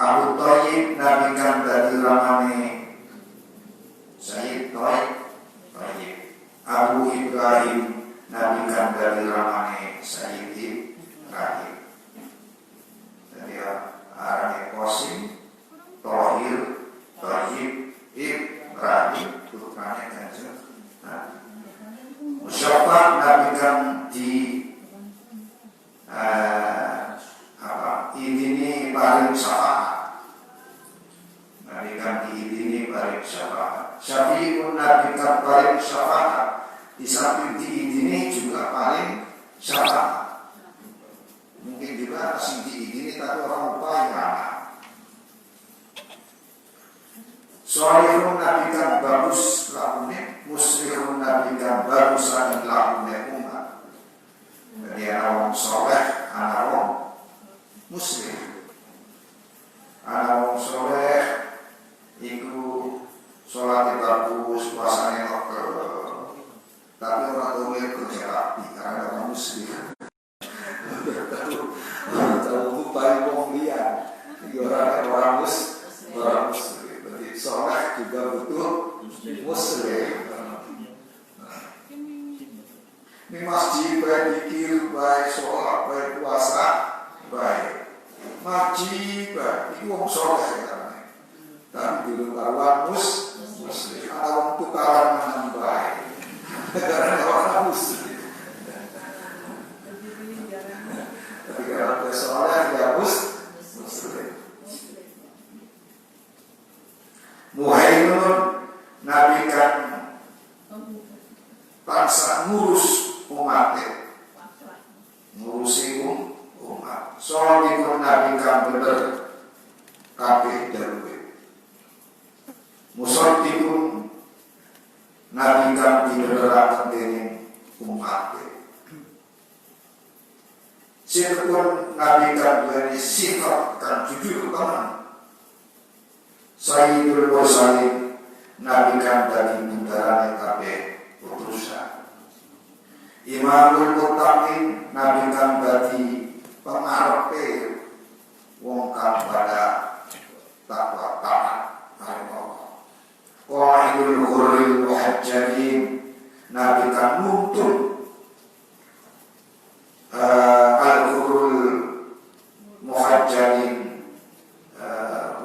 Abu Thayyib nabi kang dadi ramane Sayyid Thayyib. Abu Ibrahim nabi kang dadi ramane Sayyid Ibrahim. Jadi arane Qasim, Thahir, Thayyib, Ibrahim putrane Kanjeng Nabi. Musyafa nabi kang di idini paling syafaat. Nabi kan diidini paling syafaat. Syafi'un nabi kan paling syafaat. Di samping diidini juga paling syafaat. Mungkin juga masih diidini tapi orang lupa yang mana. Sholihun nabi kan bagus lakunya. Muslihun nabi kan bagusan lakunya umat. Jadi anak orang soleh, anak orang muslim. Anak orang soleh itu sholatnya bagus, puasanya oke. Tapi orang tua kerja rapi karena orang muslim. Kalau paling penglian, orang muslim. Berarti soleh juga betul muslim. Ini masjid baik dikir, baik sholat, baik puasa, baik masjid baik. Itu orang soleh kan. Tapi dulu kawan muslim, ada orang tukaran dengan baik. Karena orang muslim. Tapi kalau dia soleh, dia muslim. Muhaimin nabi kan bangsa ngurus umatnya, ngurusi umat. Soal ikut nabi kan bener kabeh daruwe. Musaddiqun nabi kan dibeneraken dening umatnya. Sidqun nabi kan duweni sifat kan jujur tenan. Sayyidul mursalin nabi kan dadi bundarane kabeh utusan. Imamul muttaqin nabi kan dadi pengarepe wong kang pada takwa taat marang Allah. Qaidul ghurril muhajjalin nabi kan nuntun al-ghurrul muhajjalin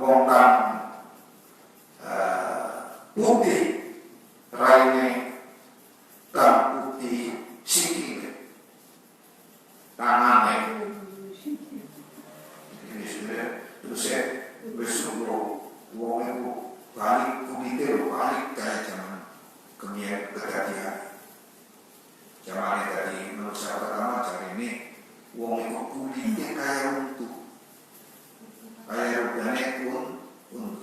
wong kang putih raine kang putih sikile tangannya ini sudah terus saya besok wong itu balik kulitnya balik kayak zaman kemian kejadian zaman tadi menurut saya pertama cari ini wong itu kulitnya kayak untuk kayak rupanya pun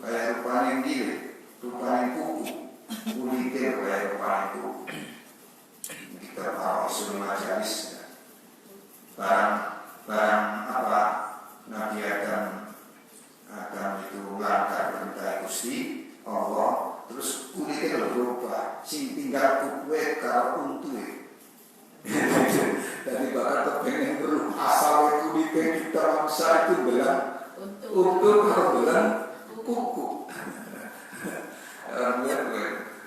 kayak rupanya dia rupanya kuku kulitnya kayak rupanya kuku. Kita tahu sudah majalis barang apa Nabi akan itu langkah perintah Gusti Allah terus kulitnya berubah sing tinggal kukuwe karo untue. Jadi bakal kepengen berubah asal kulitnya kita bangsa itu belang untuk belang kuku.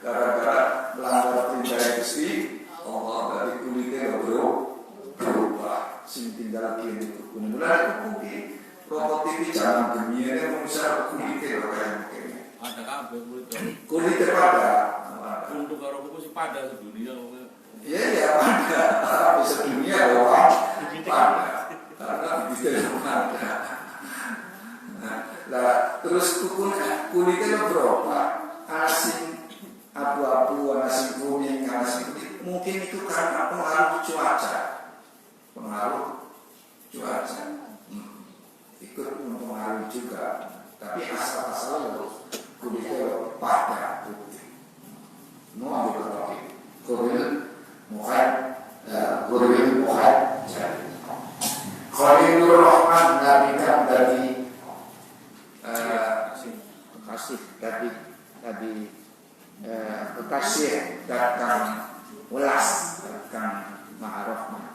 Gara-gara melanggar perintah Gusti Allah dari kulitnya berubah sing tinggal kini kuku mulai kuku rokok TV jangan gemiannya mengusaha kulitnya kayak begini ada kabel kulitnya pada untuk kalau kuku sih pada sedunia iya pada sedunia orang pada karena begitu ada nah terus kulitnya berubah asing abu-abu asing kuning asing kuning mungkin itu karena pengaruh cuaca ikut mempengaruhi juga tapi asal-asal kulitnya pada putih mau ambil Qur'an muhad jadi Khalilur Rahman nabi kan dari kasih tadi kasih datang welas datang ma'arafna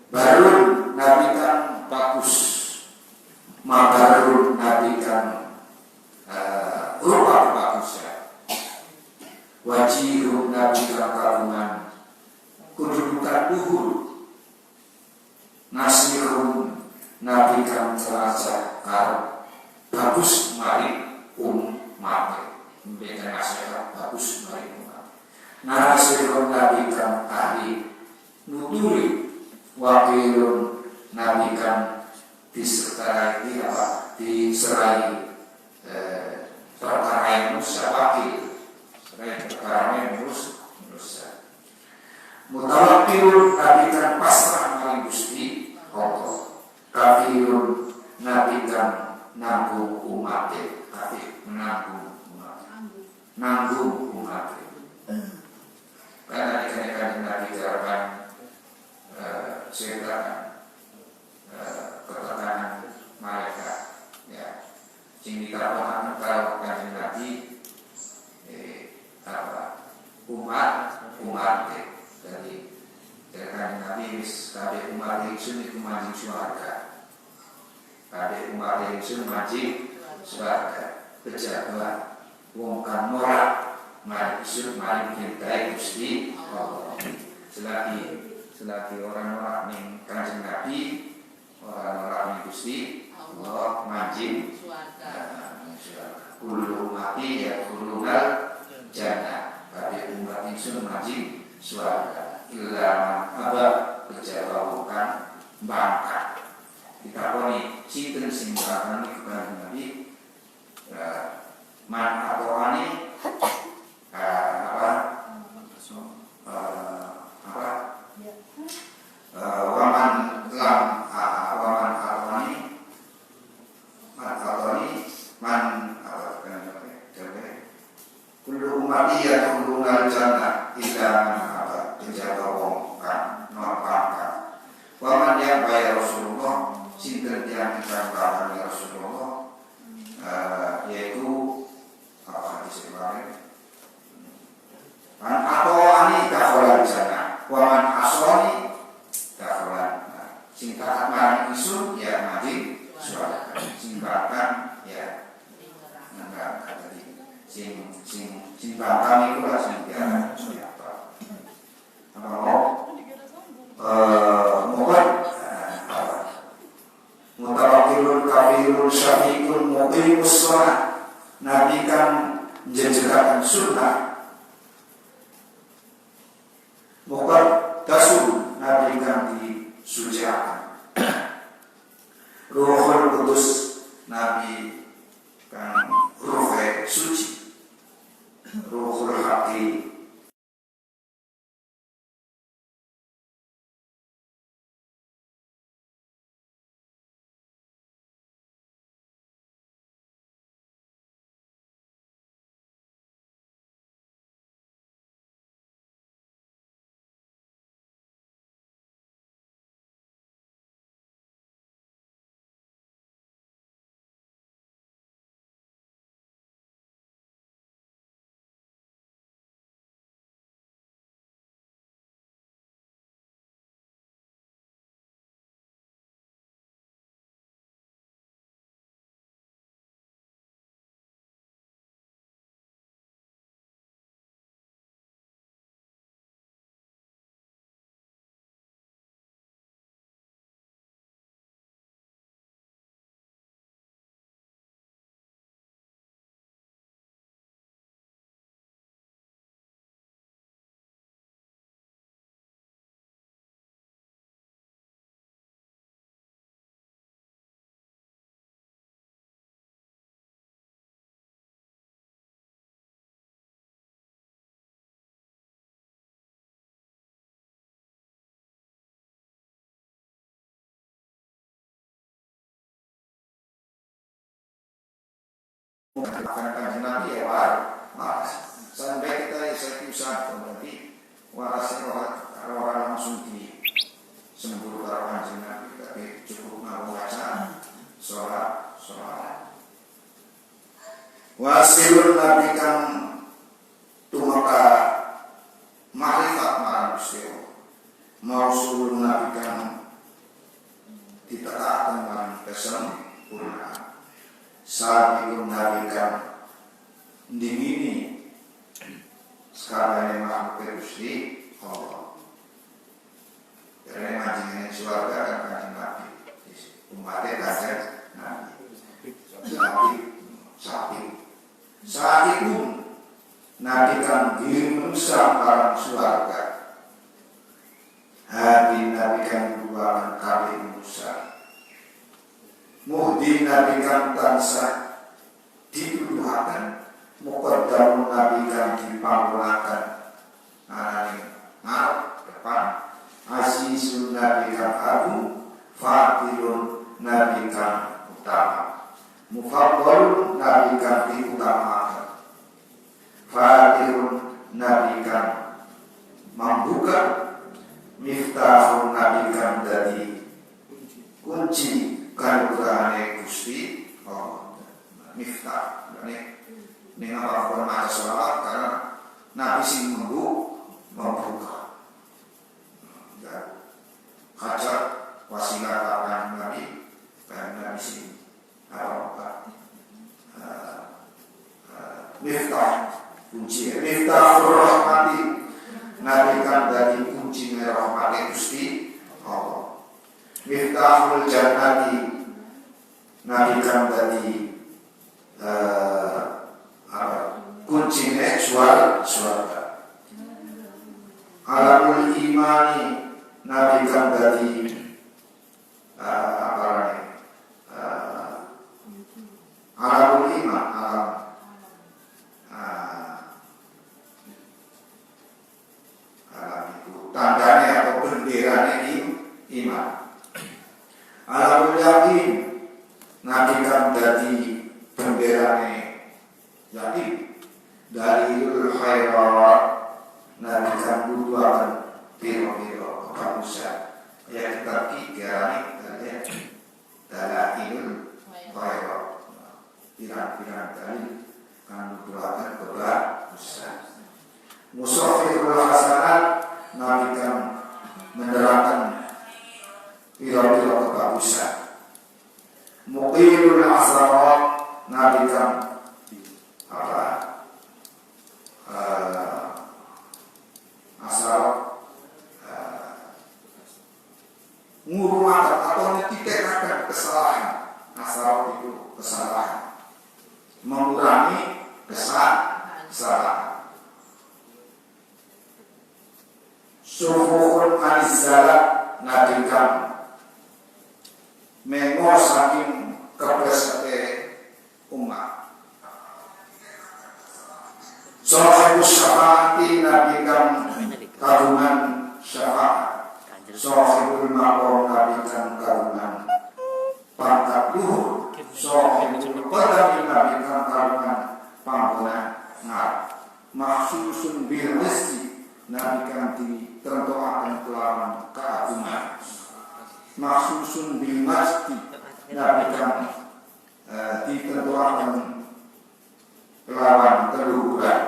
baru nabi jelajah bagus mari mati memberikan nasihat bagus mari umat narasihun nabi kan ahli nuturi wakilun nabi kan disertai perkara yang manusia wakil perkara yang manusia mutawakilun nabi kan pasrah mari Gusti Allah kafirun nabi kan nanggung umat kafir menanggung umat karena dikarenakan nabi jarakan ceritakan ketekanan mereka ya sing dikatakan kalau kanjeng nabi umat dari kanjeng nabi wis kabeh umat ingsun iku manjing swarga kabeh umat ingsun manjing swarga kejaba wong kang ora mari ingsun mari dicintai Gusti Allah selagi orang-orang ning kanjeng nabi orang-orang ning Gusti Allah manjing kullu mati ya kulunal jannah kabeh umat ingsun manjing swarga illa aba kejaba wong kang bangka ditakoni sinten sing bakane kepada nabi man atoani waman atoni man kullu umati ya kulunal jannah illa kejaba wong kang bangka waman yang bayar Rasulullah sinten yang dikatakan Rasulullah yaitu apa disebutnya man atoani dakhala jannah waman asoni dakhala sing taat marang isun ya mati swarga sing bakal ya enggak tadi sing bakal iku lah sing dia siapa apa mutawakilun kafirun syafiqun muqimus shalah nabi kan menjelaskan sunnah muqad dasul nabi kan disucikan Ruhul Kudus nabi kan ruh suci ruhul hati karena kanjeng nabi ya waras sampai kita usaha berarti warasnya orang langsung di semburu karo kanjeng nabi tapi cukup ngawaca sholat wasilun nabi kan tumeka makrifat marang Gusti mausulun nabi kan ditetapkan marang kesempurnaan saat itu nabi kan dingini sekarang yang makhluk Gusti Allah karena majingan suarga kan kanjeng nabi umatnya kaget Saat itu Nabi kan dirusak barang surga. Hadi Nabi kan bualan kali musa. Muhdi Nabi kan tansah dituduhakan. Muqaddam Nabi kan dipangulakan. Ngarep depan. Azizun Nabi kan agung. Fatilun Nabi kan utama. Mufaddalun Nabi kan diutamakan. Fatirun Nabi kan membuka. Miftahun Nabi kan dari kunci kanugerahane Gusti Allah. Miftah ini apa maca sholawat karena Nabi sing membuka. Kaca wasilah kapan Nabi karena Nabi sing miftah kunci. Miftah rahmati Nabi kan dari kunci rahmati Gusti Allah. Miftahul jannati Nabi kan dari kuncinya surga. Alamul imani Nabi kan dari alamul iman tandanya atau benderanya iman. Alamul yakin Nabi kan dari benderanya yakin. Dalilul khairat Nabi kan butuhan biro-biro kebagusan. Ya kita kira ini dalilul khairat. Pirang-pirang dalil kan butuhan kebagusan. Musafirul hasanat Nabi kan menerangkan pira-pira kebagusan. Muqilul asarat Nabi kan asarat ngurumakan atau menitipkan kesalahan. Asarat itu kesalahan, mengurangi kesalahan. Sufuhul anizalat Nabi kan mengo saking kepresate umat. Sohibus syafaati Nabi kan karunan syafaat. Sohibul maqam Nabi kan karunan pangkat luhur. Sohibul qadam Nabi kan karunan panggonan ngarep. Maksusun bil rizki Nabi kan ditentuakan kelawan keagungan. Maksusun bil masjid Nabi kan ditentuakan kelawan keluhuran.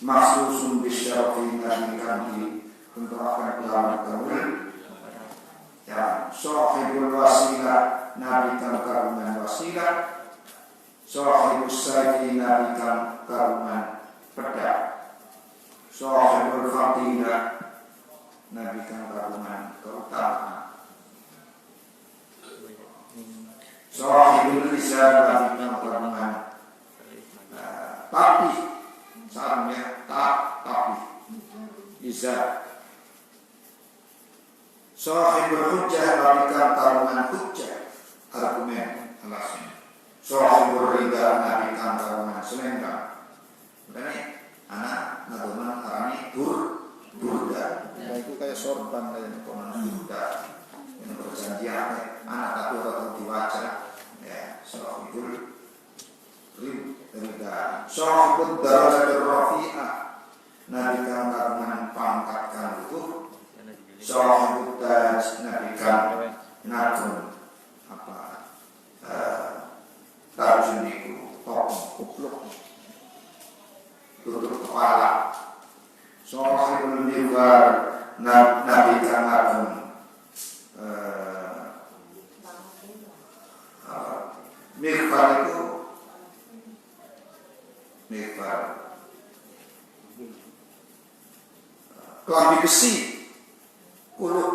Maksusun bil syarafi Nabi kan ditentuakan kelawan keluhuran. Ya, sahibul wasilah Nabi kan karunan wasilah. Sahibus sayfi Nabi kan karunan pedang. Sahibul fadilah Nabi kan karunan keutamaan. Sahibul lisan Nabi kan karunan tapi salamnya tapi lisan. Sahibul hujjah Nabi kan karunan hujjah argumen alasan. Sahibul rida Nabi kan karunan selendang. Makanya anak nadoman arani burda. Ya itu kayak sorban kayak konon burda. Yang perjanjian anak tapi orang diwaca ya sahibul rida. Sahibul darajatul rafi'ah Nabi kan karunan pangkat kan luhur. Sahibul taj Nabi kan ngagun tajun itu kupluk tutup kepala. Sahibul mihwar Nabi kan ngagun mihwar itu kelambi besi kuluk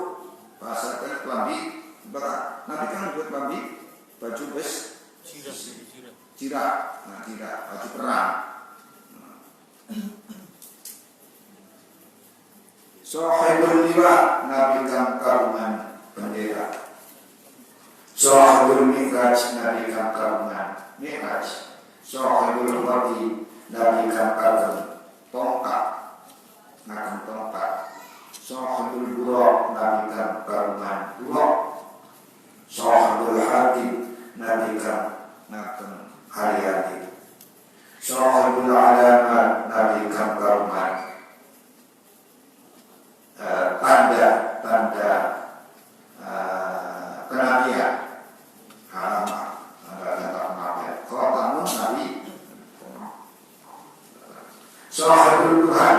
bahasa kelambi berat. Nabi kan buat kelambi baju besi Cira. Nah, Sahibul Mi'raj Nabi kang kagungan Mi'raj. Sahibul Wadi Nabi kang kagungan tongkat ngagem tongkat. Sahibul Buraq Nabi kang kagungan buraq. Sahibul Hatim Nabi kang ngagem hari-hari. Sahibul Alamat Nabi kang kagungan tanda kenabian alamat tanda kenabian. Kalau kamu Nabi Sahibul Tuhan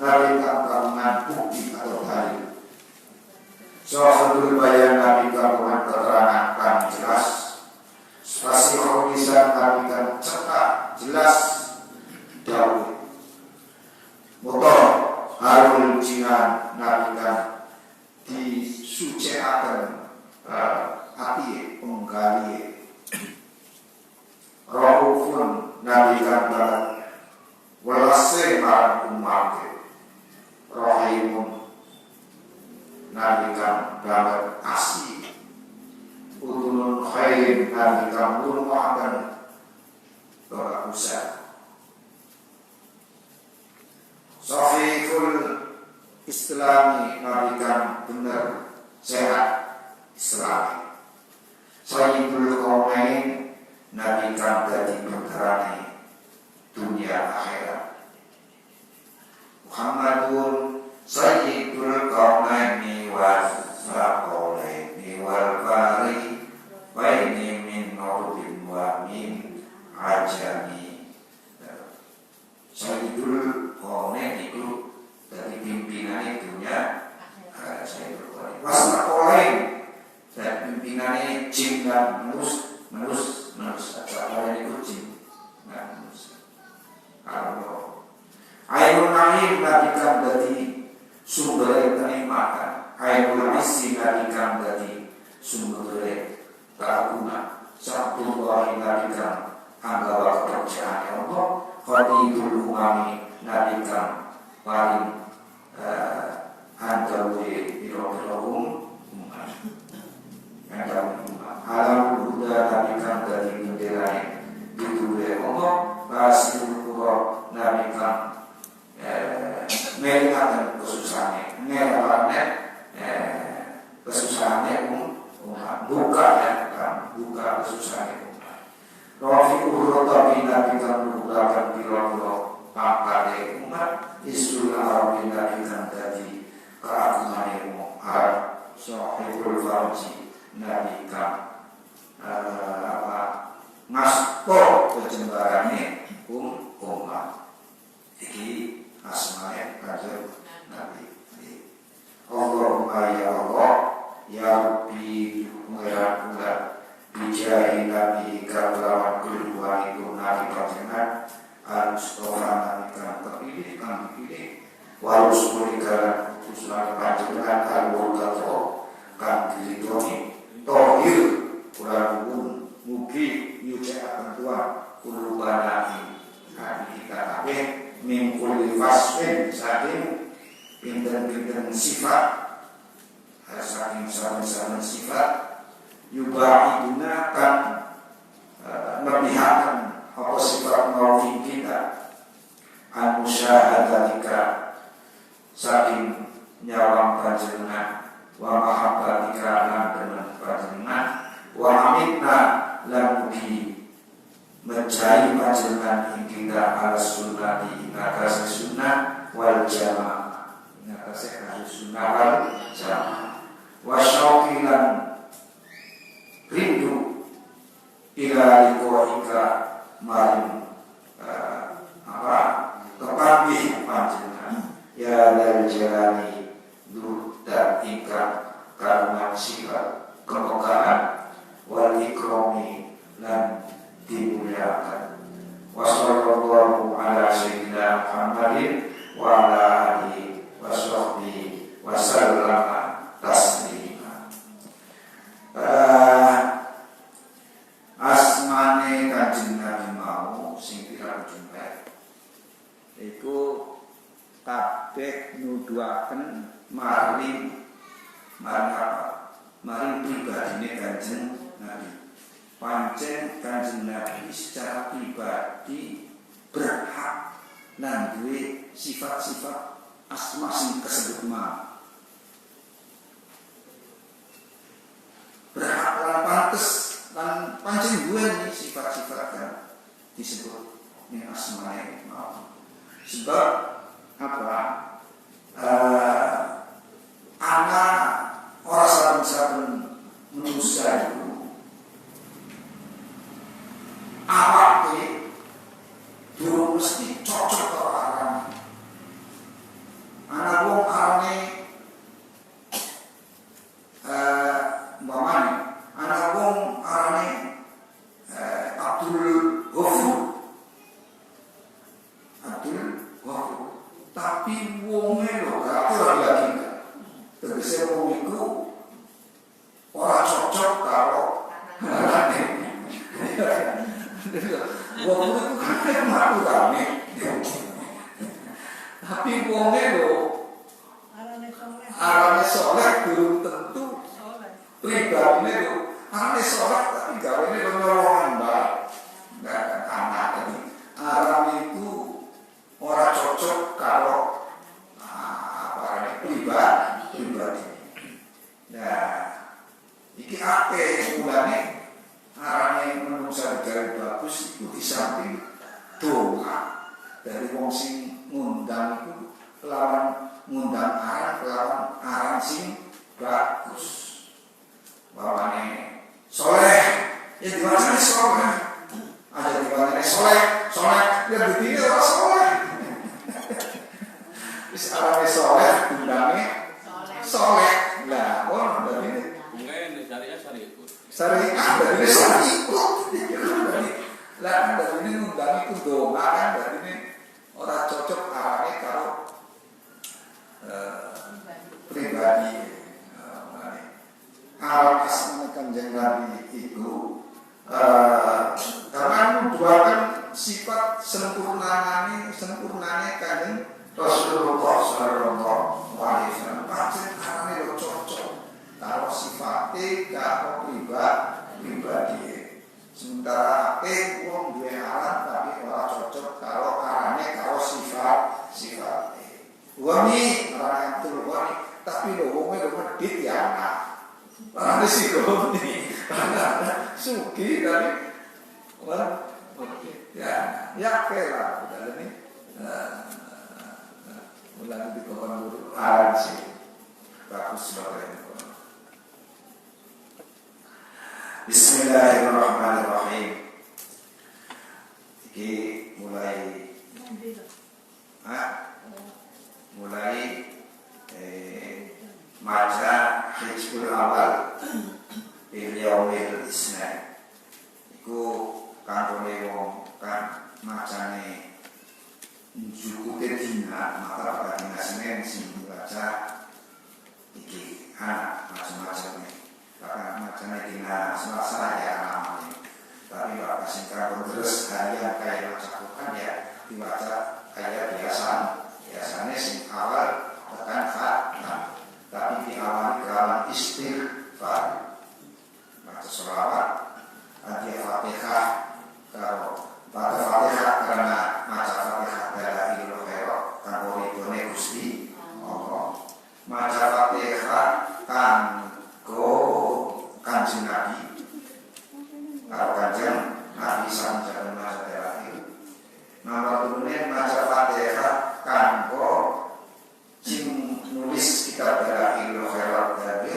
Nabi kang kagungan bukti atau dalil. Sahibul Bayan Nabi kang kagungan keterangan kang jelas. Fasihul lisan Nabi kang cetak jelas dawuh. Motor harul jinan Nabi kang disucikaken hati penggali. Raufun Nabi kang welase marang umat. Rahimun Nabi kang banget asih. Udunun khairin Nabi kang ngurungaken bagagusan. Sahihul Islami Nabi kang bener sehat Islami. Sayyidul Qaumain Nabi kang dadi benderane dunia akhirat. Muhammadun Sayyidul Qaumaini wa Saqalaini wal Fari wa ini min Nurdin wa min Ajami. Sayyidul Qaumain itu dari pimpinan dunia Sayyidul Qaumain. Wa Saqalain dan pimpinannya jin dan manusia. Saqalain itu jin dan manusia. Allah Ainul Naim Nabi kang dadi sumber kenikmatan. Ainul Isi Nabi kang dadi sumber keagungan. Sabdullah Nabi kang anggawa kepercayaan Allah. Khadijul Umami Nabi kang paling handawe biro-birohum umat. Alam Buddha Nabi kang dadi benderane bidure Allah. Rasul Qura Nabi kang melihatkan kesusahannya, melihatkan kesusahannya umat, buka ya kan, buka kesusahannya umat. Rafiqur Rotabi Nabi kan membukakan biro-biro pangkatnya umat. Isul Arabi Nabi kan dari keagungannya umat. Sahibul Farji Nabi kan ngasto kejembarannya umat. Iki asma'e kanjeng Nabi. Allahumma ya Allah ya Rabbi pengeran bulan bijahi Nabi kalawan keluar itu Nabi panjenengan al-Mustafa Nabi kan terpilih kan dipilih walus mulikalan utusan panjenengan al-Murtadha kan diridhoni tohir ulah mugi nyucikaken Tuhan kulubana kan kita kabeh mingkul fasfin saking pinten-pinten sifat saking saben-saben sifat yubahiduna kan melihatkan apa sifat maufin kita an-musyahadatika saking nyawang panjenengan wa mahabbatika lan demen panjenengan wa amitna lan mugi mencari panjenengan ing kita ala sunnati ing atase sunnah wal jamaah ing atase sunnah wal jamaah wa syauqilan rindu ila liqa'ika maring kepamih panjenengan ya lal jalani dur dan ingkang kagungan sifat kemogaan wal ikrami lan dimuliakan. Wa sallallahu ala sayyidina Muhammadin wa ala alihi wa sahbihi wa sallama taslima. Asmane Kanjeng Nabi mau sing pirang jumlah iku kabeh nuduhaken maring apa? Maring pribadine Kanjeng Nabi. Pancen Kanjeng Nabi secara pribadi berhak lan duwe sifat-sifat asma sing kesebut mau. Berhak lan pantes lan pancen duwe sifat-sifat yang disebut ini asmae mau. Sebab apa? Anak orang saben-saben manusia itu awake durung mesti cocok karo arane. Ana wong arane umpamane ana wong arane Abdul Ghafur. Tapi wonge lho gak ora lagi. Tegese wong iku ora cocok karo arane. Wong itu kan malu rame. Tapi wonge lho arane soleh belum tentu pribadine lho arane soleh tapi gawene nyolongan bae. Enggak anak tadi. Arane itu ora cocok karo pribadi. Nah, iki akeh mulane arane menungsa gawe bagus iku di samping doa dari wong sing ngundang iku kelawan ngundang aran sing bagus. Bawane soleh, ya diwacane soleh. Ada diwacane soleh, ya dipilih ora soleh. Wis arane soleh undange soleh. Lah, dari ini bunga syariah ikut. Syariah dari ini ikut. Lah dari ini ngundang itu doa kan dari ini orang cocok arane karo pribadi. Al asma Kanjeng Nabi itu karena nuduhaken sifat sempurnane Kanjeng Rasulullah sallallahu alaihi wasallam. Pancen arane lho cocok karo sifate karo pribadi. Sementara wong duwe aran tapi ora cocok karo arane karo sifate. Wani ora antul wani tapi lho wong lho medhit ya ana. Ana sikoni. Sugi tapi ora ya kela udah ini. Ulang di kawan guru aran sih bagus banget. Bismillahirrahmanirrahim. Iki mulai maca hizbul awal bil yaumil isna. Iku kantone wong kan macane jukute dina maka pada dina Senin sing dibaca iki macam-macam nih. Bahkan macamnya dina Selasa ya namanya. Tapi bapak singkat terus harian kayak baca Quran ya dibaca kayak biasanya sing awal tekan khatam. Tapi di awal kelawan istighfar. Baca sholawat, hadiah Fatihah kalau baca Fatihah karena maca Fatihah adalah ilmu khairat kanggo ridhone Gusti Allah. Maca Fatihah kanggo Kanjeng Nabi. Kalau Kanjeng Nabi sampeyan maca terakhir. Nomor 2 maca Fatihah kanggo sing nulis kitab terakhir ilmu khairat dari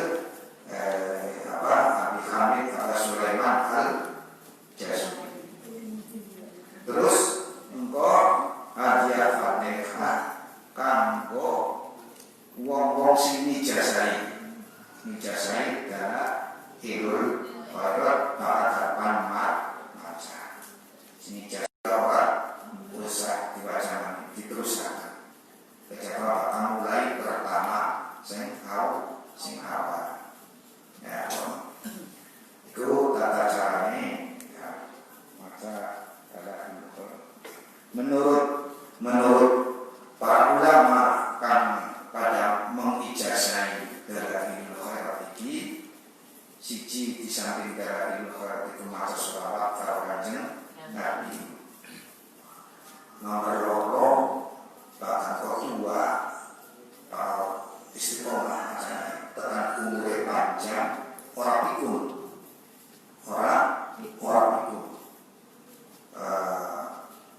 Abi Hamid Sulaiman Al-Jasmi. Terus engkau hadiah Fatihah kanggo wong-wong sing nijasai dalam ilmu khairat hadapan maca. Sini jawab usah dibaca diteruskan. Kejawab akan mulai pertama sing awal. Ya, itu tata caranya ya, maka menurut para ulama kan pada mengijazai dari ilmu khairat ini siji di samping dari ilmu itu maca sholawat karo Kanjeng Nabi. Nomor loro bahkan kedua istiqomah tekan umure panjang ora pikun ora pikun.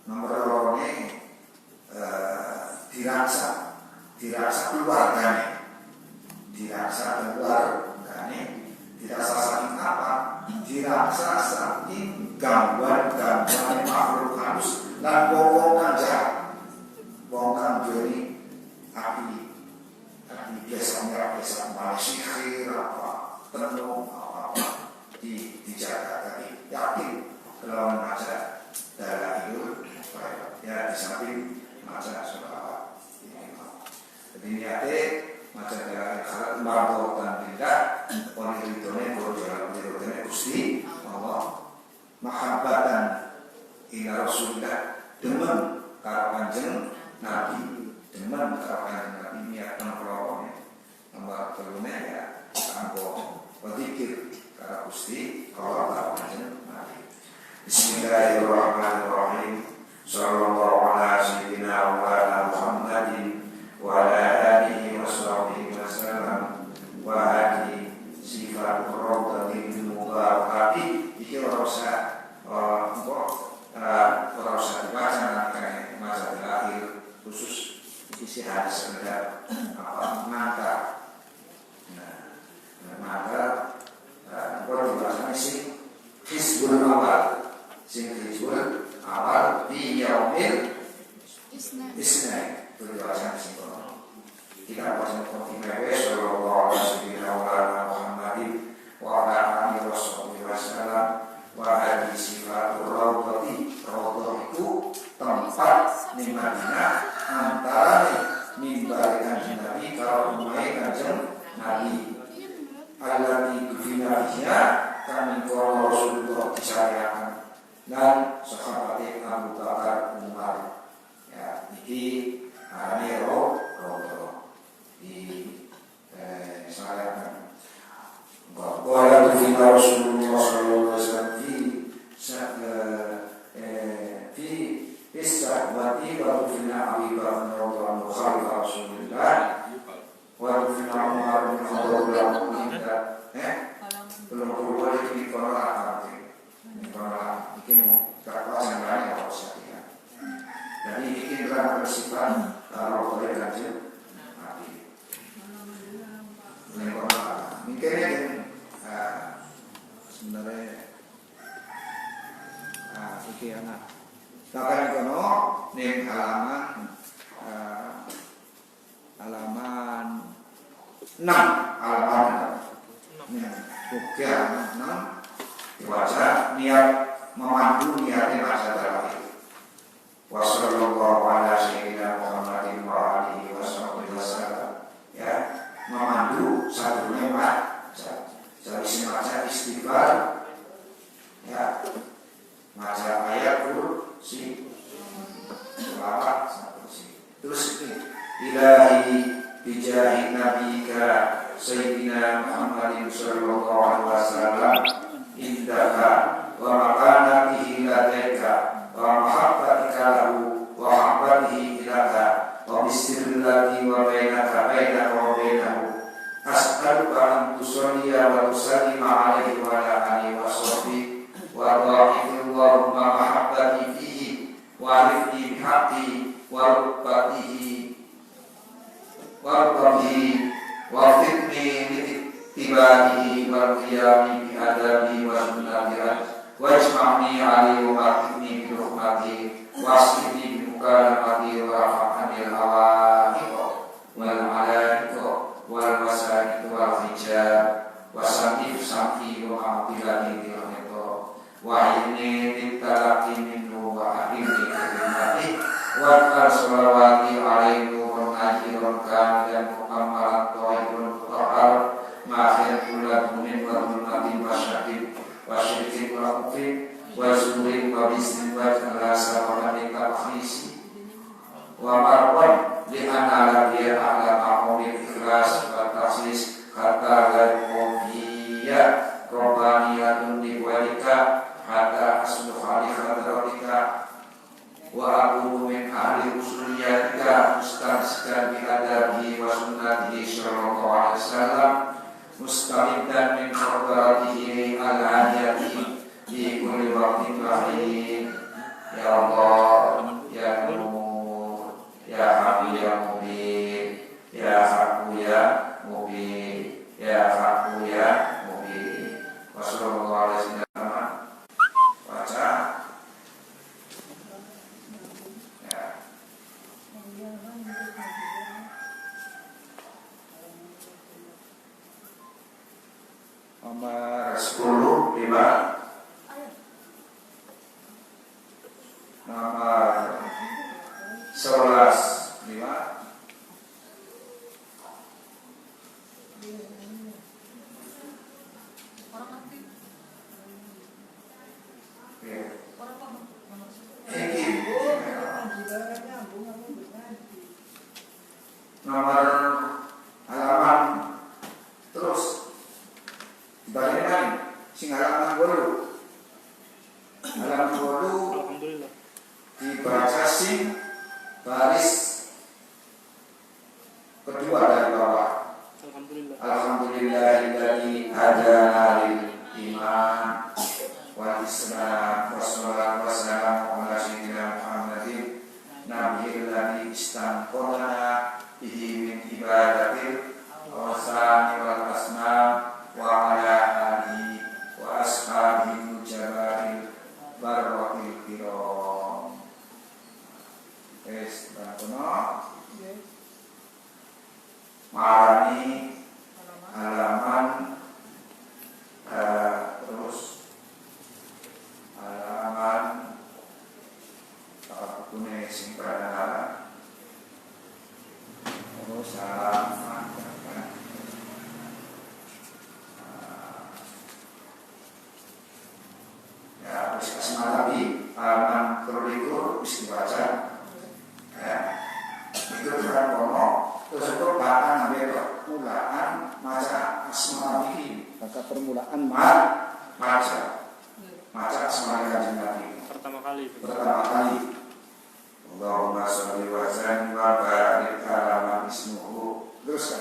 Nomor loro ini dirasa keluarganya, dirasa saking apa? Dirasa saking gangguan makhluk halus dan bongkongan jahat, bongkang jeri api biasanya malah sihir apa tenung apa dijaga tadi. Yakin kalau maca darah itu ya di samping maca sholawat ini. Jadi niate maca darah itu marbo dan tidak oleh ridone ridone Gusti Allah mahabbatan ila Rasulillah demen karo Kanjeng Nabi, demen karo Kanjeng Nabi niat nang nomor telunya ya anggo berzikir karo Gusti Allah karo Kanjeng Nabi. Bismillahirrahmanirrahim. Sallallahu ala sayyidina wa ala Muhammadin wa ala alihi wa sahbihi wa sallam wa ali sifat rawdatil mubarakati. Iki ora usah dibaca kayak masa terakhir khusus isi hadis sekedar mata. Maka kalau dibahasnya sih hizbul awal di yaumil isnai itu dibahasnya sih. Kita baca kontinue sallallahu alaihi Muhammadin wa ala alihi wasallam wa hadis sifatur rawdati. Rawdah itu tempat di Madinah antara mimbar Kanjeng Nabi karo umai Kanjeng Nabi. Alati kufinahnya kami kalau Rasulullah disayangkan dan sahabat Abu Bakar Umar ya ini Roh di sayangkan bahwa kufinah Rasulullah sallallahu alaihi wasallam fi istahwati wa kufinah Abi Bakar radhiyallahu anhu khalifah Rasulullah wa kufinah Umar bin Khattab belum keluar di kolak bikin kakak yang lain harus ya. Jadi bikin dalam bersifat kalau boleh lanjut mati. Ini kolak mungkin sebenarnya iki anak. Sekarang kono ning halaman 6 Bukan dibaca niat memandu niatnya masa terakhir. Wassallallahu ala sayyidina Muhammadin wa alihi wasallam. Ya, memandu satunya baca. Jadi semacam istighfar. Ya, baca ayat kursi. Selawat satu kursi. Terus ini ilahi bijahi nabika Sayyidina Muhammadin sallallahu alaihi wasallam indaka wa makanatihi ladaika wa mahabbatika lahu wa mahabbatihi ilaka wa bisirillati wa bainaka wa bainahu as'aluka an tusalliya wa tusallima alaihi wa ala alihi wa sahbihi wa dha'ifillahumma mahabbati fihi wa rifni bihaqqi wa rubbatihi wa rubbatihi wafiqni litibaihi wal qiyami bi adabi wa sunnatihi wajma'ni alaihi wa aqimni bi rahmatihi wasqini bi mukalamati wa rafa'ani al-awaiq wal malaik wal wasaid wal hijab wasanif sam'i wa aqilani bi rahmatihi wa inni titalaqi minhu wa aqimni bi rahmatihi wa salawati alaihi wa ajran kamilan mukammalan thayyibun mutahhar ma'akhir kullu min wa nabi wasyadid wa syirkin wa kufrin wa zurin wa bisnin wa jalasa wa manika khisi wa marwan li anna biya ala ma'amil ikhlas wa taksis kata ghairu qawiyya Mulia Mubi Wassalamualaikum baca ya. Nomor 10 5 nomor 11 5 nomor halaman terus bagaimana sing halaman 8 halaman 8 Alhamdulillah. dibaca sing baris kedua dari bawah. Alhamdulillah. Alhamdulillahilladzi hadana lil iman wal islam wassalatu wassalamu ala sayyidina Muhammadin nabiyil ladzi istanqolana bihi min ibadatil awsani wal asnam wa ala alihi wa ashabihi mujababil barwaqil kiram. Es kono marani halaman terus halaman bukunya sing pradana terus halaman ya bisa semalabi halaman terlikur bisa dibaca ya itu bukan kono terus itu bahkan ambil permulaan maca asma'i maka permulaan maca asma'i kanjeng Nabi Pertama kali. Allahumma sholli wa sallim wa barik ala man ismuhu terus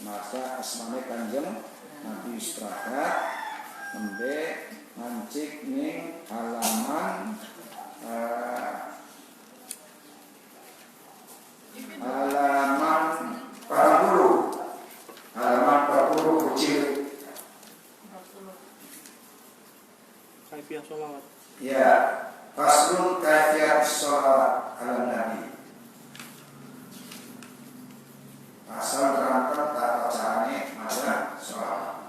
maca asma'i kanjeng Nabi istirahat nembe mancik ning halaman halaman 40 kecil Kaifiyah sholawat. ya faslun kaifiyat sholawat ala nabi asal terangkan tata carane maca sholawat.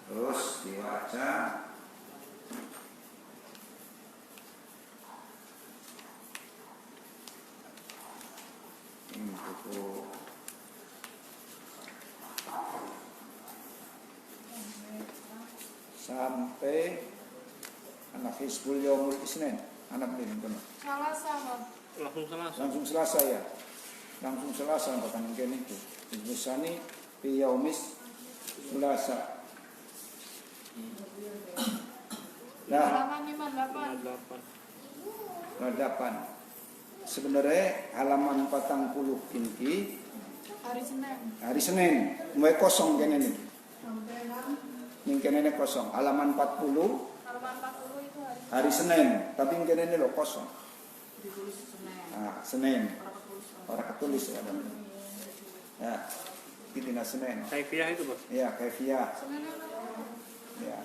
Terus dibaca ini buku sampai anak Hizbul Yaumul Isnin anak ini benar. Langsung Selasa ya. Langsung Selasa bahkan mungkin itu. Hizbusani fi yaumis Selasa. Nah, halaman 8. Sebenarnya halaman 40 kinki hari Senin mulai kosong kene nih. Ning kene kosong. Halaman 40 itu hari Senin, tapi kene ini lo kosong. ditulis Senin. Nah, Senin. Orang ketulis ya. Ya. Kitina Senin. Kaifiyah itu, Bos. Ya, kaifiyah. Ya.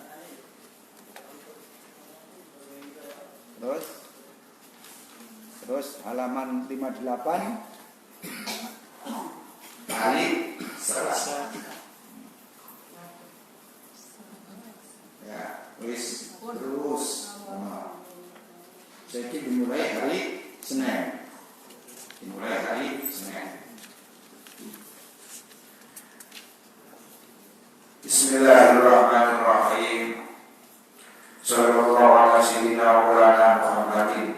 Terus halaman 58 hari Selasa. Ya, terus jadi dimulai hari Senin. Bismillahirrahmanirrahim. Sallallahu ala sayyidina Maulana Muhammadin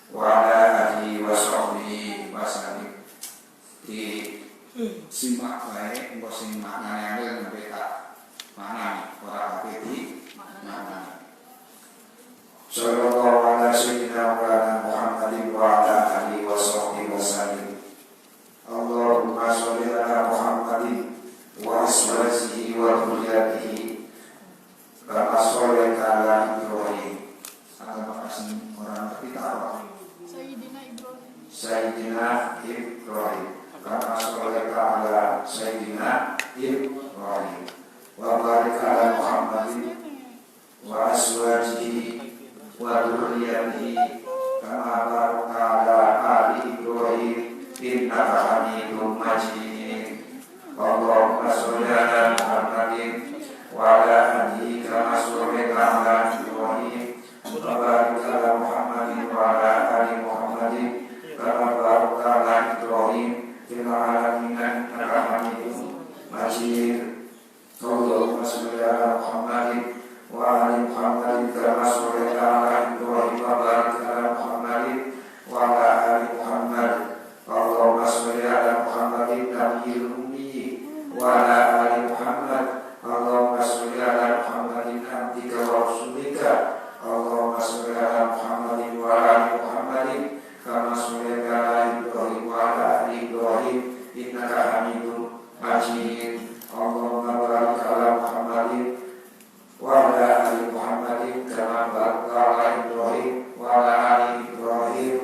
wa ala alihi wa sahbihi wa sallim. Simak baik engko sing maknane angel nembe tak maknani ora kabeh di maknani. Sallallahu ala sayyidina Maulana Muhammadin wa ala alihi wa sahbihi wa sallim. Allahumma sholli ala Muhammadin wa azwajihi wa dhurriyyatihi kama shallaita ala dzurriyyatihi kama barakta ala ali Ibrahim innaka Hamidum Majid. Allahumma sholli ala Muhammadin wa ala alihi kama shallaita ala Ibrahim wa barik ala Muhammadin wa ala ali Muhammadin kama barakta ala Ibrahim fil alamin innaka Hamidum Majid. Allahumma sholli ala Muhammadin wa ali Muhammadin kama shallaita ala Ibrahim wa barik ala Muhammadin wa ala ali Muhammad. Allahumma sholli ala Muhammadin nabiyil ummi wa ala ali Muhammad. Allahumma sholli ala Muhammadin abdika wa rasulika. Allahumma sholli ala Muhammadin wa ala ali Muhammadin kama shallaita ala Ibrahim wa ala ali Ibrahim innaka Hamidum Majid. Allahumma barik ala Muhammadin wa ala ali Muhammadin kama barakta ala Ibrahim wa ala ali Ibrahim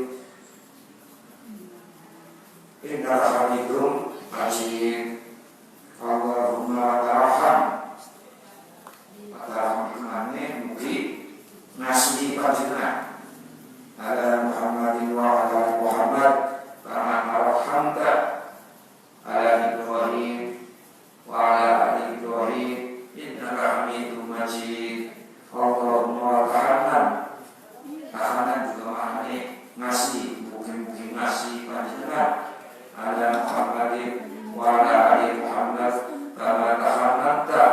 innaka Hamidum Majid. Allahumma tarham mane mugi ngasihi panjenengan ala Muhammadin wa ala ali Muhammad kama arhamta ala Ibrahim wa ala ali Ibrahim innaka Hamidum Majid. Allahumma tahanan juga maknanya ngasih, mungkin ngasih panjenengan ala Muhammadin wa ala ali Muhammad kama tahananta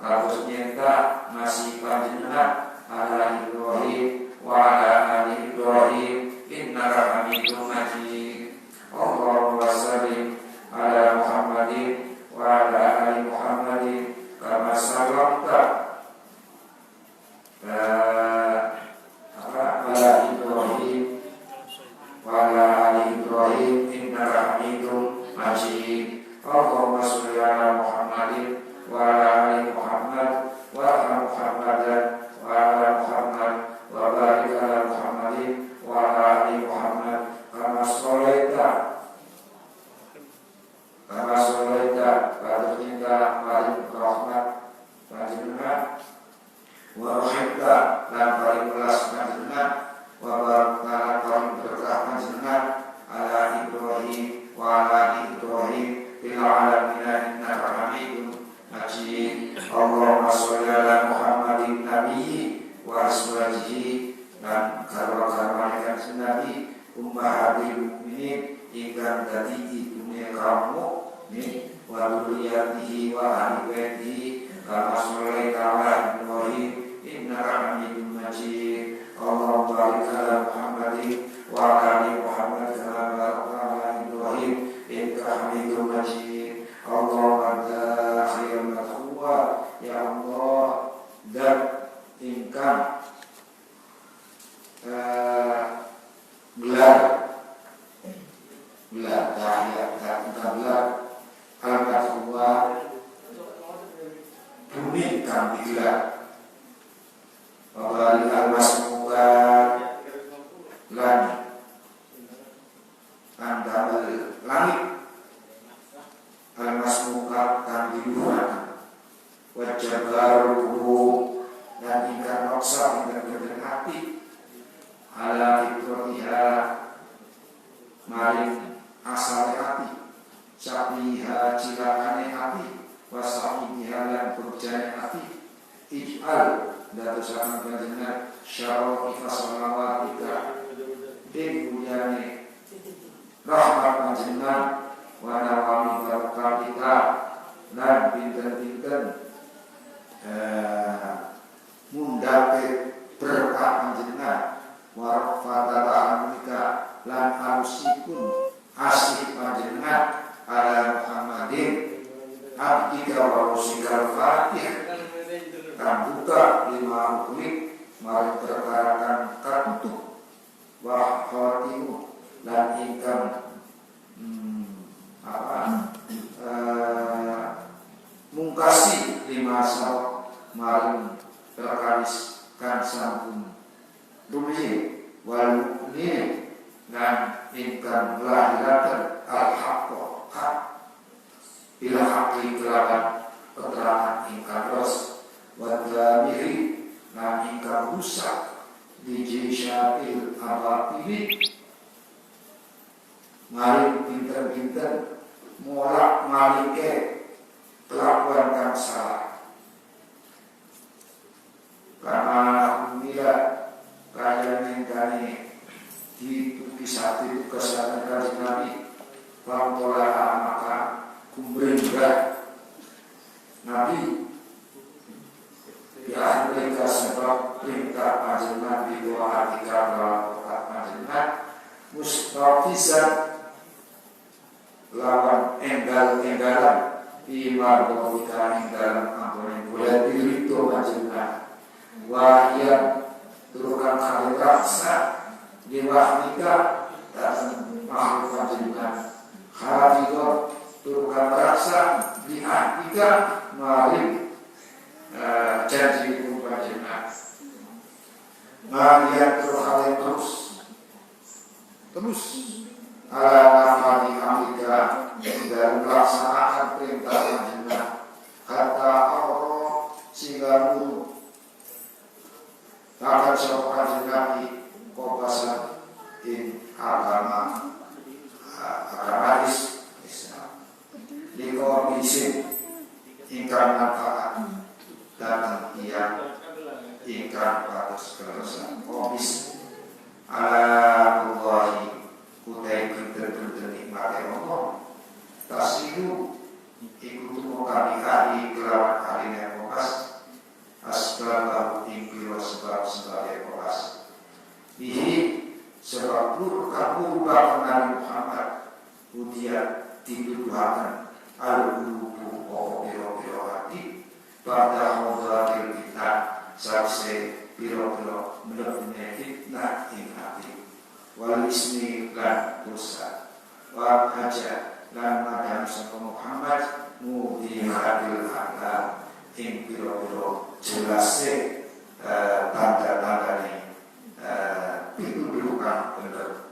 kados nyenta ngasih panjenengan ala Ibrahim wa ala ali Ibrahim innaka Hamidum Majid. Allahumma shalli ala Muhammadin wa ala ali Muhammadin kama sallamta ala Ibrahim wa ala ali Ibrahim innaka Hamidum Majid. Allahumma sholli ala Muhammadin wa ala ali Muhammad wa ala Muhammadan wa ala Muhammad wa barik ala Muhammadin wa ala ali Muhammad kama shallaita pada cinta paling rahmat panjenengan wa rahimta dan paling belas panjenengan wa barakta paling berkah panjenengan ala Ibrahim wa ala Ibrahim fil alamin innaka Hamidum Majid. Allahumma sholli ala Muhammadin nabiyyi wa azwajihi dan karwa-karwane kanjeng Nabi ummahatil mukminin ingkang dadi dunia kamu ni wa dzurriyyatihi wa ahli baitihi kama shallaita ala Ibrahim innaka Hamidum Majid. Allahumma barik ala Muhammadin wa ala ali Muhammad kama barakta ala Ibrahim innaka Hamidum Majid. Allahumma dakhil madhuwa ya Allah dan ingkang gelar al-madhuwa bumi kang digelar wabali al-masmuka lan andamel langit al-masmuka kang diluhurkan wajah baru dan ingkang noksa ingkang berden hati ala fitratiha maring asale hati sapiha cilakane hati wasahiha lan berjane hati ij'al dadosaken panjenengan syara'ifa salawatika ing bunyane rahmat panjenengan wa nawami barakatika lan pinten-pinten mundhake berkah panjenengan wa fatalanika lan arusipun asih panjenengan ala Muhammadin abdika wa rasulika Fatih kang buka lima kulit mari perkarakan katutup wa khatimu lan ingkang mungkasi lima sawak maring perkaris kan sampun dumiye wal mukmin dan ingkang lahiratan al-haqqo hak bila haqi kelawan keterangan ingkang ros wadamiri dan ingkang rusak DJ Syakil Abapili mari pinter-pinter molak malike kelakuan kang salah karena alhamdulillah kalian ingkani dipisah itu kesalahan kaji Nabi pangkola maka kumbringga Nabi ya mereka sebab perintah panjenengan di doa hatikan dalam kotak panjenengan mustafizan lawan enggal-enggalan imar bawika enggalan ampunin boleh diri itu panjenengan wahyan turukan kali raksa diwahnika dan makhluk panjenengan hadirat turukan raksa dihatikan mari janji itu panjenengan malian terus ala nafati amrika dan melaksanakan perintah panjenengan kata Allah sehingga guru akan siapa panjenengan kopasan in agama Islam dikomisin ingkang manfaat datang ingkang patus kelesa komis ala Allahi kutai pinter-pinter nikmati Allah tasilu ikutu kami hari kelawan harinya kopas asbab ingkiro sebab kopas bihi sebab lur kabur Nabi Muhammad udia dituduhakan al-ulubu o biro-biro hati pada hodhatil fitnah sakse biro-biro melebihnya fitnah ing hati wal ismi lan dosa wa haja lan madam sapa Muhammad mudhihatil akal ing biro-biro jelase tanda-tandane pitudukan bener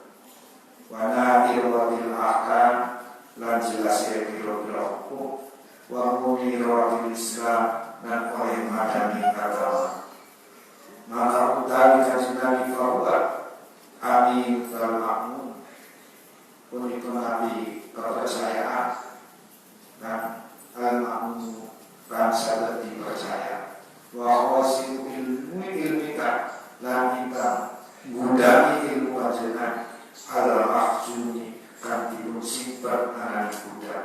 wana irwatil akal lan jelase biro-biro hukum wa muniratil Islam dan oleh madani agama maka utari kajian bahwa amin wal ma'mun punika nabi kepercayaan dan al-ma'mun dan salat dipercaya wa wasilu ilmika lan ingkang ngundami ilmu panjenengan al-mahjuni kan dipun simpen anane budak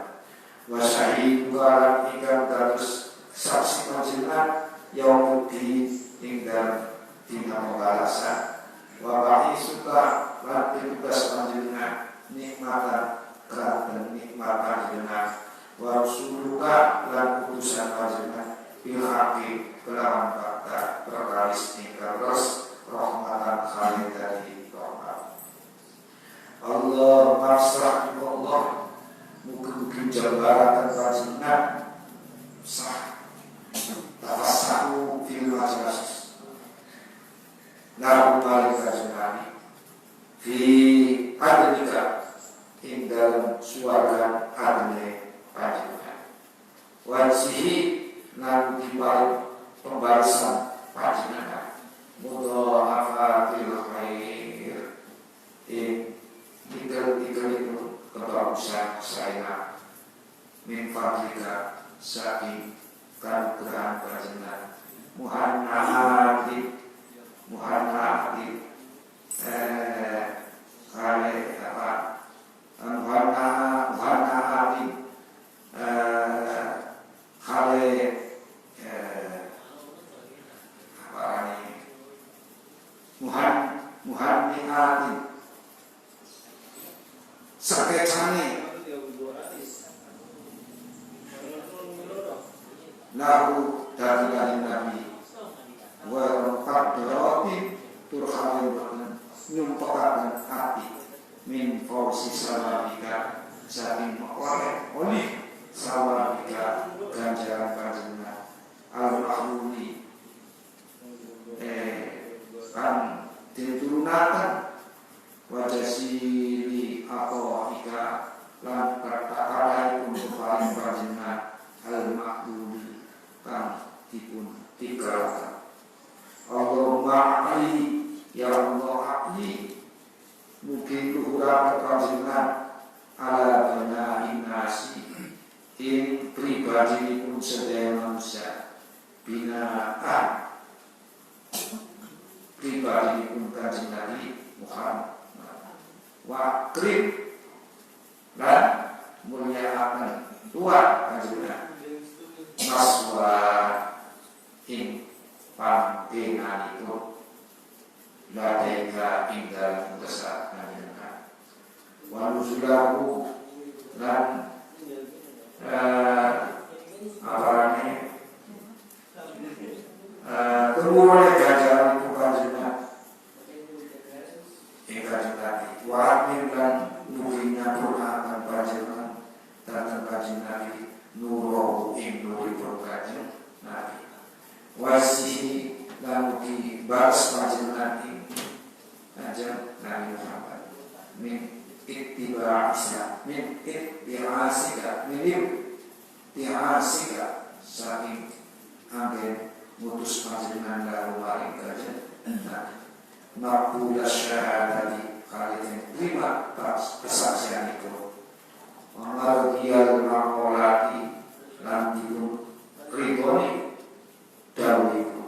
wa syahid lan ingkang dados saksi panjenengan yaumuddin ing dalem dina pembalasan wa ba'i suka lan tugas panjenengan nikmatan dan nikmat panjenengan wa rusuluka lan utusan panjenengan bil haqi kelawan fakta perkaris ingkang ros rahmatan khalidati rahmat Allah masrah Allah mugi-mugi jabatan panjenengan sah tafasahu fil majalis lahu malika jenani fi adnika ing dalam suara adne panjenengan wajhi lan dibalik pembalasan panjenengan mudhafatil khair ing tiga itu kebagusan saya min fadlika saking kanugrahan panjenengan muhannahati kale apa muhannahati kale apa ini muhannihati sakecane lahu dari Nabi wa qadrati turhamun nyumpakaken hati min fausi salabika saking oleh salabika ganjaran panjenengan al-mahmudi kan diturunaken wajasili aqwafika lan kata-kata untuk paling panjenengan al-mahmudi kan dipun tigalaken Allahumma ali Ya Allah abdi mungkin luhuran kepanjenengan ala benahin nasi in pribadi pun sedaya manusia binaan pribadi pun kanjeng Nabi Muhammad wa krim dan muliakan Tuhan kanjeng Nabi maswa in pangkingan itu ladaika indal mudasa kanjeng wa nuzulahu dan kemudian jajaran itu kanjeng Nabi wa'amin dan nurinya Qur'an panjenengan dan kanjeng Nabi nurul nuri kanjeng Nabi wasihi dan mugi balas panjenengan kanjeng Nabi Muhammad min ittiba'isa min itti'asika min itti'asika saking angin mutus panjenengan lalu maring kanjeng Nabi maqbul syahadati kalian terima kesaksian itu Amariyal maqolati lan dipun ridhoni dawuh itu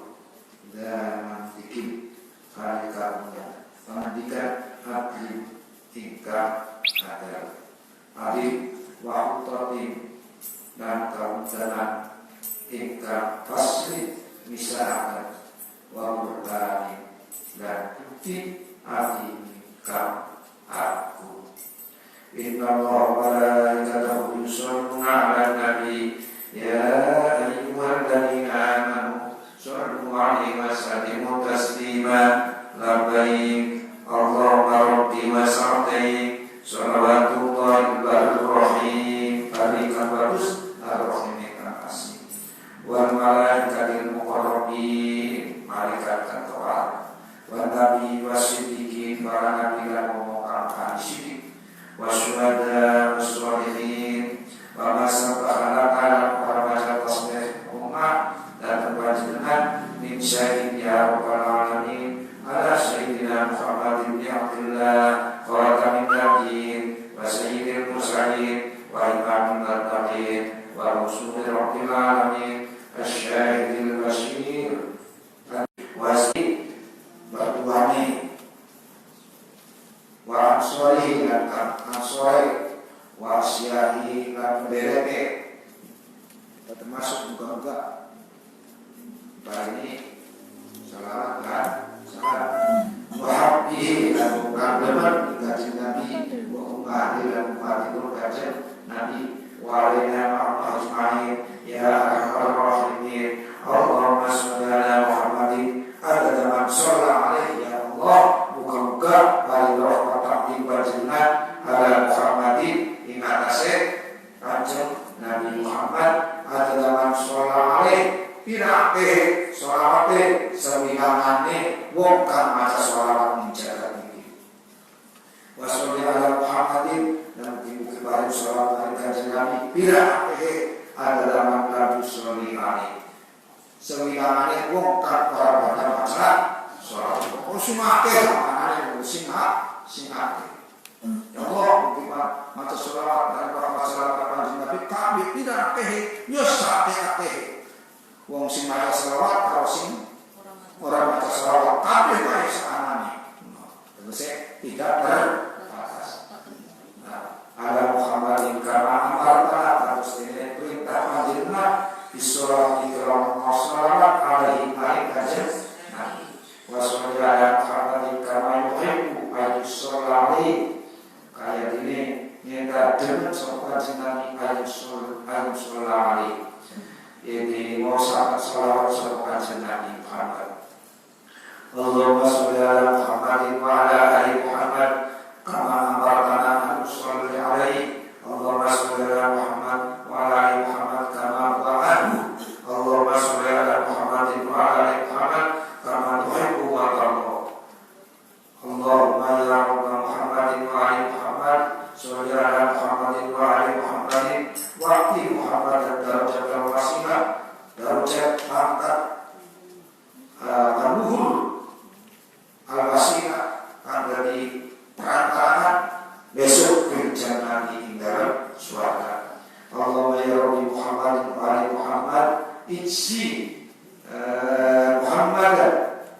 dan bikin kalian pendidikan adil tingkat adil adil wahutatin dan kemudahan tingkat pasri misalkan wahutatin dan bukti adil kam aku inna Allah wa malaikatahu yusholluna 'alan nabi ya ayyuhalladzina amanu shallu 'alaihi wa sallimu taslima labbaik Allahumma rabbi wa sa'daik salawatullahi rahim barikan bagus ar-rahim kasih wal malaikatil muqarrabin malaikat kantoran wa nabi wasiddiqin para nabi lan ngomongkan sidik wasyuhada wasyolihin wa masabahana para baca tasbih umat dan panjenengan min syahid ya rabbal alamin ala sayyidina Muhammadin bin Abdullah khatamin nabiyyin wa sayyidil mursalin wa imamil muttaqin wa rasulil rabbil alamin asyahidil basyir wasi bertuani wa ansori dan ansori wa asyahi dan bereke termasuk juga pada ini salah dan salah wahabi dan bukan benar dikasih Nabi wa umati dan umati berkasih Nabi wa alaina ma'ajmain ya arhamar rahimin Allahumma sholli ala Muhammadin ada man sholla alaihi ya Allah muka-muka bari rahmatan di panjenengan ala Muhammadin ing atase kanjeng Nabi Muhammad ada man sholla alaihi pirake sholawate sewilangane wong kang maca sholawat ning jagat iki wa sholli ala Muhammadin dan mugi bari sholawat ing kanjeng Nabi pirake ada man Nabi sholli alaihi sewilangane wong kang ora pada maca sholawat kok sumake manane sing ake ya Allah mugi maca sholawat dan rahmat sholawat kanjeng Nabi kami pirake yo sate wong sing maca selawat karo sing ora maca selawat kabeh wae sakanane. Tegese tidak terbatas. Nah, ala Muhammadin kama amarna terus dene perintah panjenengan bisolati kalam salawat alaihi kanjeng Nabi. Wa sallallahu ala Muhammadin kama yuhibbu ayyusallali kaya dene nyenda demen sapa kanjeng Nabi ayyusallali ini mau sangat salawat sama kanjeng Nabi Muhammad. Allahumma sholli al-wasilah kang dadi perantaraan besok kerjaan di dalam surga. Allahumma ya Rabbi Muhammad wa ali Muhammad ijzi Muhammad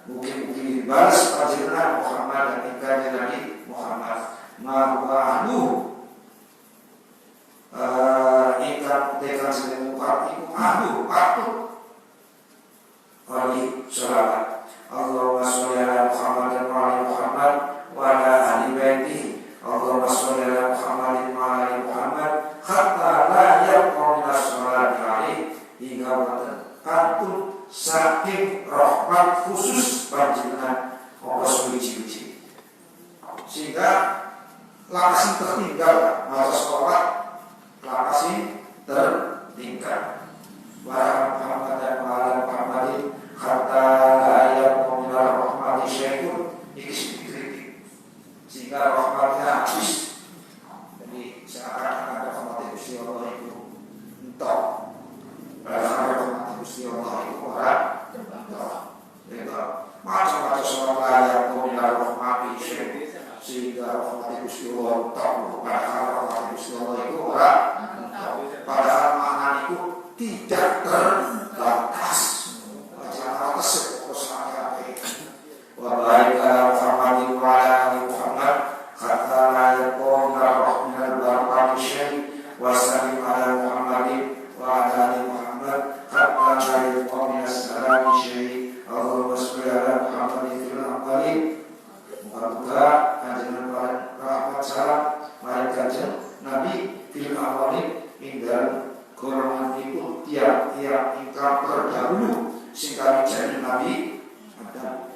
mungkin balas panjenengan Muhammad dan ingkang Nabi Muhammad ma'ahlu ingkang tekan sedeng iku ahlu patut wali sholawat. Allahumma sholli ala Muhammad wa ali Muhammad wa ala ahli baitihi. Allahumma sholli ala Muhammad wa ali Muhammad hatta la yabqa min as-sholati alaihi hingga kantun saking rahmat khusus panjenengan Allah suci-suci sehingga langsung tertinggal masa sekolah langsung tertinggal. Wa Muhammad dan wa Muhammadin hatta la yabqa min rahmati syai'un iki dikritik sehingga rahmatnya habis. Jadi seakan-akan ada rahmat Gusti Allah itu entok. Rahmat Gusti Allah itu orang entok. Macam-macam soal layak min rahmati syai'un sehingga rahmat Gusti Allah entok. Padahal rahmat Gusti Allah itu orang entok. Padahal makna itu tidak terbatas. Jangan tersebut kosannya. Wa baik ala Muhammadin wa ala ali Muhammad hatta la yakun rahminal barakati syai' wa sallim ala Muhammadin wa ala ali Muhammad hatta la yakun as-salami syai'. Allahumma sholli ala Muhammadin fil awwalin. Muka-muka kanjeng rahmat salam mari kanjeng Nabi fil awwalin indal golongan itu tiap-tiap ingkang terdahulu sing kami jadi Nabi Adam.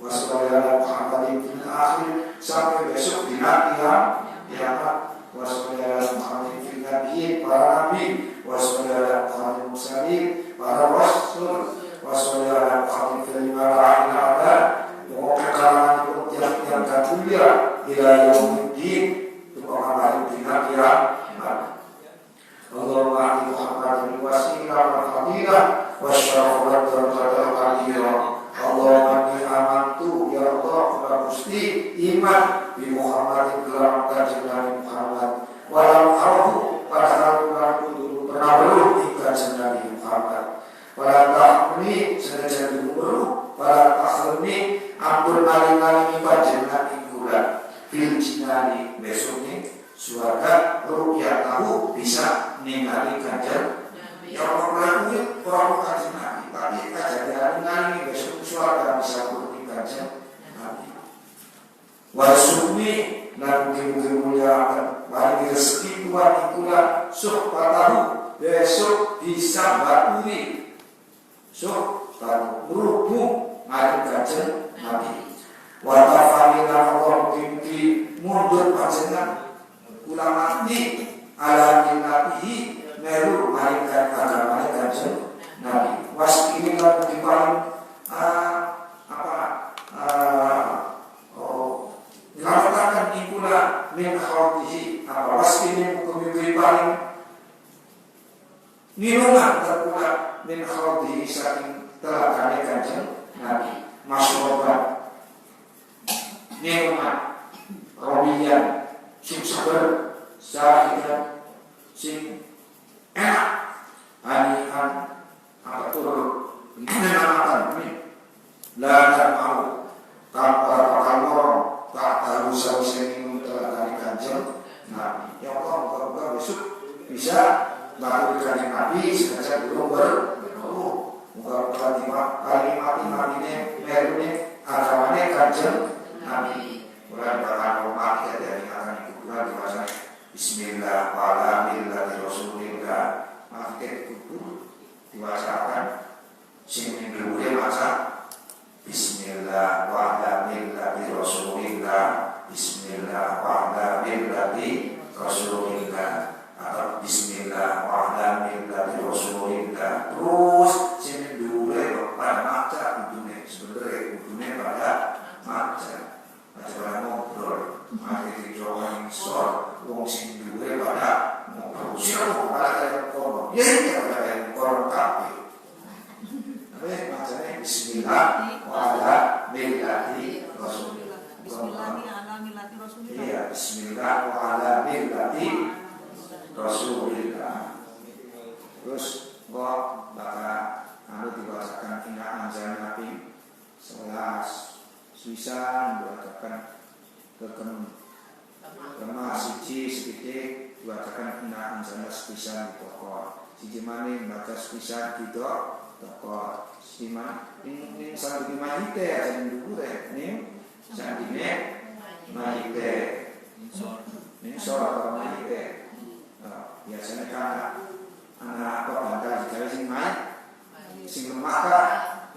Wassallallahu Muhammadin fil akhir sampai besok dina kiamat. Wassallallahu Muhammadin fil nabiyyin para nabi. Wassallallahu Muhammadin mursalin para rasul. Wassallallahu Muhammadin fil mala'il a'la. Pokoknya kalangan itu tiap-tiap katulia ila yaumiddin itu Muhammadin dina kiamat. Allahumma a'ti Muhammadin wasilah wal fadilah wasyaraf wal darajat al-aliyah. Allahumma inni amantu ya Allah wa Gusti iman bi Muhammadin kelam kanjeng Nabi Muhammad walam arahu padahal aku dulu pernah beruh di kanjeng Nabi Muhammad wala tahni senajan dulu wala tahlni ampun maling-maling panjenengan ing kula fil jinani besok ning surga rukyat tahu bisa ningali kanjeng ya Allah itu orang kanjeng Nabi tapi kejadian ningali besok surga bisa bertemu kanjeng Nabi wasumi lan mungkin mulia akan bagi rezeki Tuhan itulah tahu besok bisa baturi tahu berhubung ngali kanjeng Nabi watafanilah Allah mungkin mundur panjenengan ulama ini ala nabi meru mainkan agama kanjeng Nabi waskini lan di paling dilakukan ikula min khawdihi waskini hukum paling minuman terpula min khawdihi saking telakane kanjeng Nabi masroban minuman robian sing seger sahihan sing enak anihan apa turun menyenangkan ini lahan mau kapal kalor tak tahu sausai minum telakani kanjeng Nabi ya Allah moga-moga besok bisa melakukan Nabi sengaja belum berdoa moga-moga kalimat ini merune agamane kanjeng Nabi mulai bakal hormat ya dari akan ikutlah diwasa Bismillah wa'ala millati Rasulillah maksudnya kubur diwasakan sing minggu masa Bismillah wa'ala millati Rasulillah Bismillah wa'ala millati Rasulillah atau Bismillah wa'ala millati Rasulillah terus sing minggu pada maca kudune sebenarnya kudune pada maca acara ngobrol, mari dicoba insor, wong sing duwe pada ngobrol. Siapa pada yang kono? Ya pada yang kono kafe. Tapi macamnya Bismillah, wala millati Rasul. sunnati Rasulillah. Terus kok bakal dibacakan inna anzalna fi 11 bisa dibacakan lemah siji sedikit dibacakan inna anzalna sepisan di toko siji maning baca sepisan di toko siman ini sambil dimajite aja dulu deh ini sambil majite ini soal majite biasanya kan anak bangga jika sing main sing lemah kah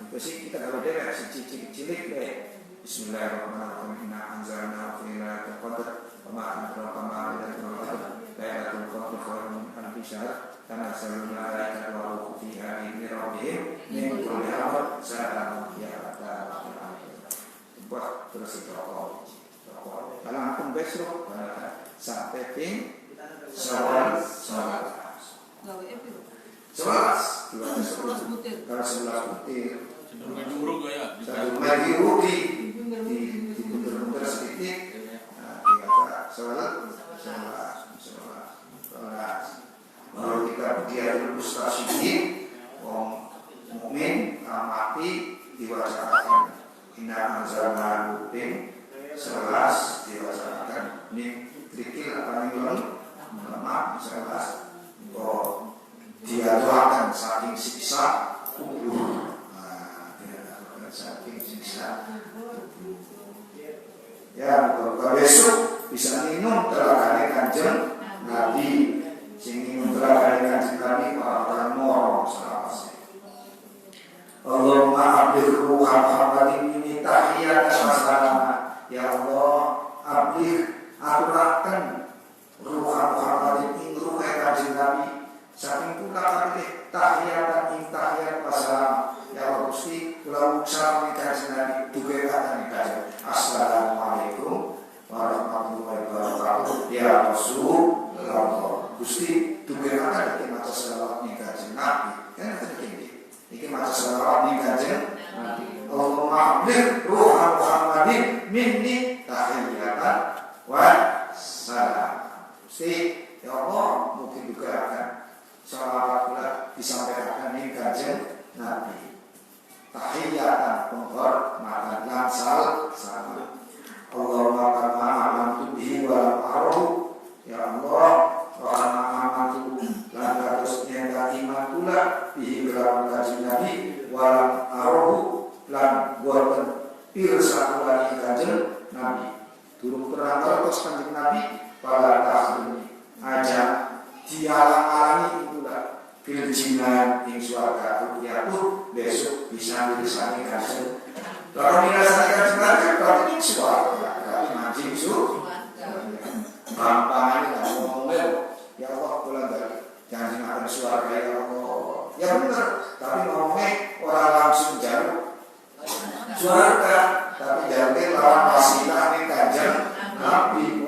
itu sih kita kalau dewek si cilik deh. Bismillahirrahmanirrahim. Inna anzalna fi lailatul qadr wa ma adraka ma lailatul qadr lailatul qadr khairun min alfi syahr tanazzalul malaikatu wa ruhu fiha bi rabbihim min kulli amr salamun hiya hatta buat terus itu kalau akan besok sampai ping salat kalau 11 butir satu lagi rugi di mundur sedikit sholat kalau kita biar mustasihin wong mukmin mati diwajibkan inna anzalna rutin 11 diwajibkan ini trikil apa nih lemah 11 dia doakan saking siksa kubur. Saking siksa ya kalau besok bisa minum telagane Kanjeng Nabi sing minum telagane Kanjeng Nabi para moro selawase Allahumma ablir ruha Muhammadin ini tahiyat wasalam ya Allah ablir aturaken ruha Muhammadin ing ruha Kanjeng Nabi saking pula kabeh tahiyatan ing tahiyat wasalam ya Allah Gusti kula ucap Kanjeng Nabi duge kata Kanjeng Assalamualaikum warahmatullahi wabarakatuh ya Rasulullah Gusti duge kata iki maca selawat ning Kanjeng Nabi kan iki maca selawat ning Kanjeng Nabi Allahumma ablir ruha Muhammadin minni tahiyatan wa salam Gusti ya Allah mungkin juga akan selawat pula disampaikan ning Kanjeng Nabi tahiyatan penghormatan lan salam Allahumma kama amantu bihi wa a'ruhu ya Allah wa kama amantu lan kados nyata iman kula bihi kelawan Kanjeng Nabi wa a'ruhu lan boten pirsa kula ing Kanjeng Nabi durung terang terus Kanjeng Nabi para takhir aja dialang-alangi itulah Filjinan ing suarga rupiahku besok bisa dirisani Kanjeng kalau dirasani Kanjeng Nabi berarti ing suarga tapi mancing gampang aja ngomongnya ya Allah pulang dari jangan akan suarga ya Allah ya benar tapi ngomongnya orang langsung jauh suarga tapi jangan lawan wasilah ing Kanjeng Nabi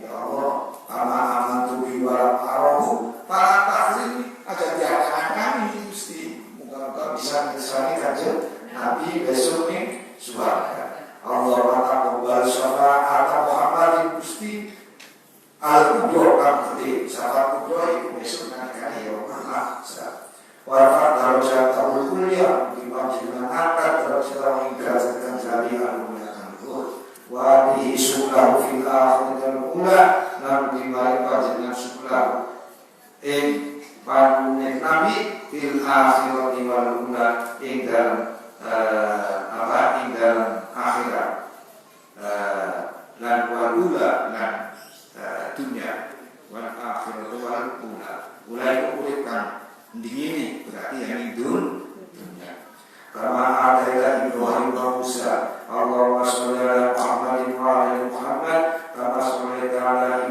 ya Allah aman tuhi walam arohu para taklim aja diadakan kami Gusti moga-moga bisa dirisani Kanjeng Nabi besok ning surga Allah taqabbal syafa'at Muhammadin Gusti al-kubra kabeh syafaat kubra itu besok nanti ya Allah warfat darajat tahul kuliah di panjenengan angkat darajat ing derajat jari al-mulia wa bihi syuklahu fil akhiratil ula lan dimari panjenengan syuklahu ing panunen Nabi fil akhirati wal ula ing dalam ing dalam akhirat lan wal ula lan dunia wal akhiratu wal ula itu urip kan dingini berarti yang dunia kama ada Ibrahim wa Musa Allahumma sholli ala Muhammadin wa ala Muhammad kama shollaita ala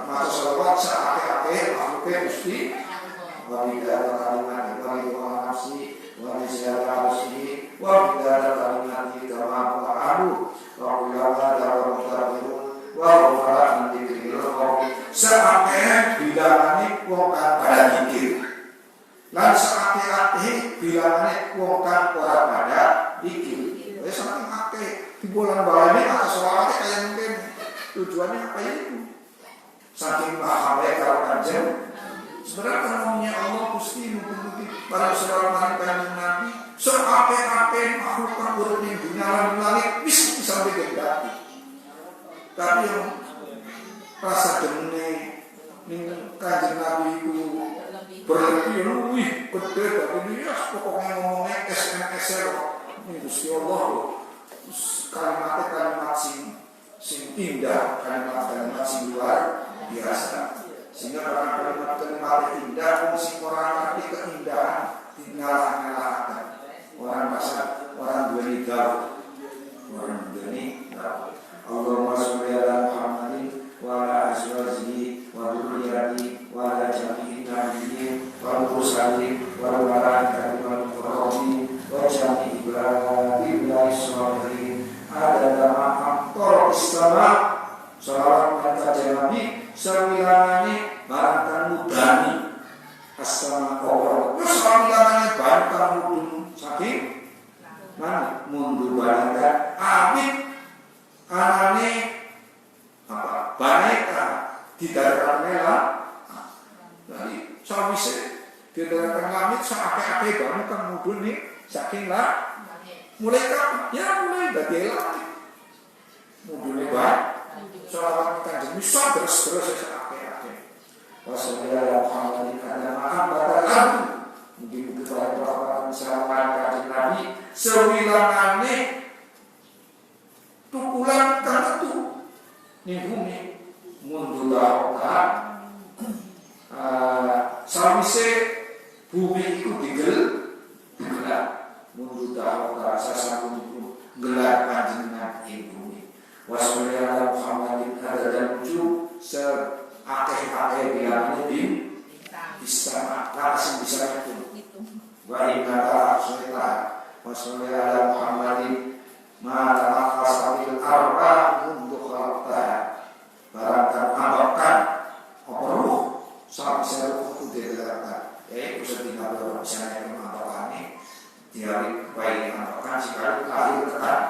maca selawat sakake makhluk Gusti wa bidara kalimat wa ridha nafsi wa ziyarah nafsi wa bidara kalimat kama qa'alu wa ulama dalam mutaqirun wa ghafara min dzikril sakake bilangane wong kang pada zikir lan sakake bilangane wong kang ora pada zikir wis saking akeh di bulan balane atau selawat kayak mungkin tujuannya apa itu saking mahamnya kalau kanjeng sebenarnya karunia Allah Gusti mugi-mugi para selawat kanjeng Nabi seape-ape makhluk kang urip ning dunya lan langit wis bisa digedaki tapi yang rasa demene ning kanjeng Nabi itu berlebih luwih gede tapi dia pokoknya ngomongnya SMS ning Gusti Allah kalimat sing indah, kalimat sing luar biasa. Sehingga kalimat indah sing orang ngerti keindahan dinalah-nalahkan. Orang bahasa orang duweni gaul. Orang duweni gaul. Allahumma sholli ala Muhammadin wa ala azwajihi wa dzurriyyatihi wa ala jami'in nabiyyin wal mursalin wal malaikati wal muqarrabin wa jami'i ibadillahi sholihin ada ma'am toro istama salawat dan kajian Nabi sewilangane barangkan mudani as-sama Allah terus sewilangane barangkan mudun saking mana mundur barangkan amit anane apa baneka didadakan mela dari sawise didadakan langit sakake barangkan mudun nih saking lah mulai kapan? Ya mulai dari langit. Mulai baik. Salawat kanjeng bisa terus akeh-akeh. Wassalamualaikum warahmatullahi wabarakatuh. Mungkin kita berapa salawat kanjeng Nabi sewilangane tukulan kartu ning bumi mundur sawise bumi iku digelap mundur dahulu rasa satu itu gelar kanjeng Nabi bumi wassalamualaikum Muhammadin ada dan lucu seakeh-akeh bilangnya di istana langsung bisa itu wa inna ta'ala wassalamualaikum Muhammadin ma'ala qasabil arba mundur khalqah barangkan abakan operuh sampai seru itu dikatakan yaitu setinggal misalnya mengabakannya diari baik tambakan sekali lahir tekan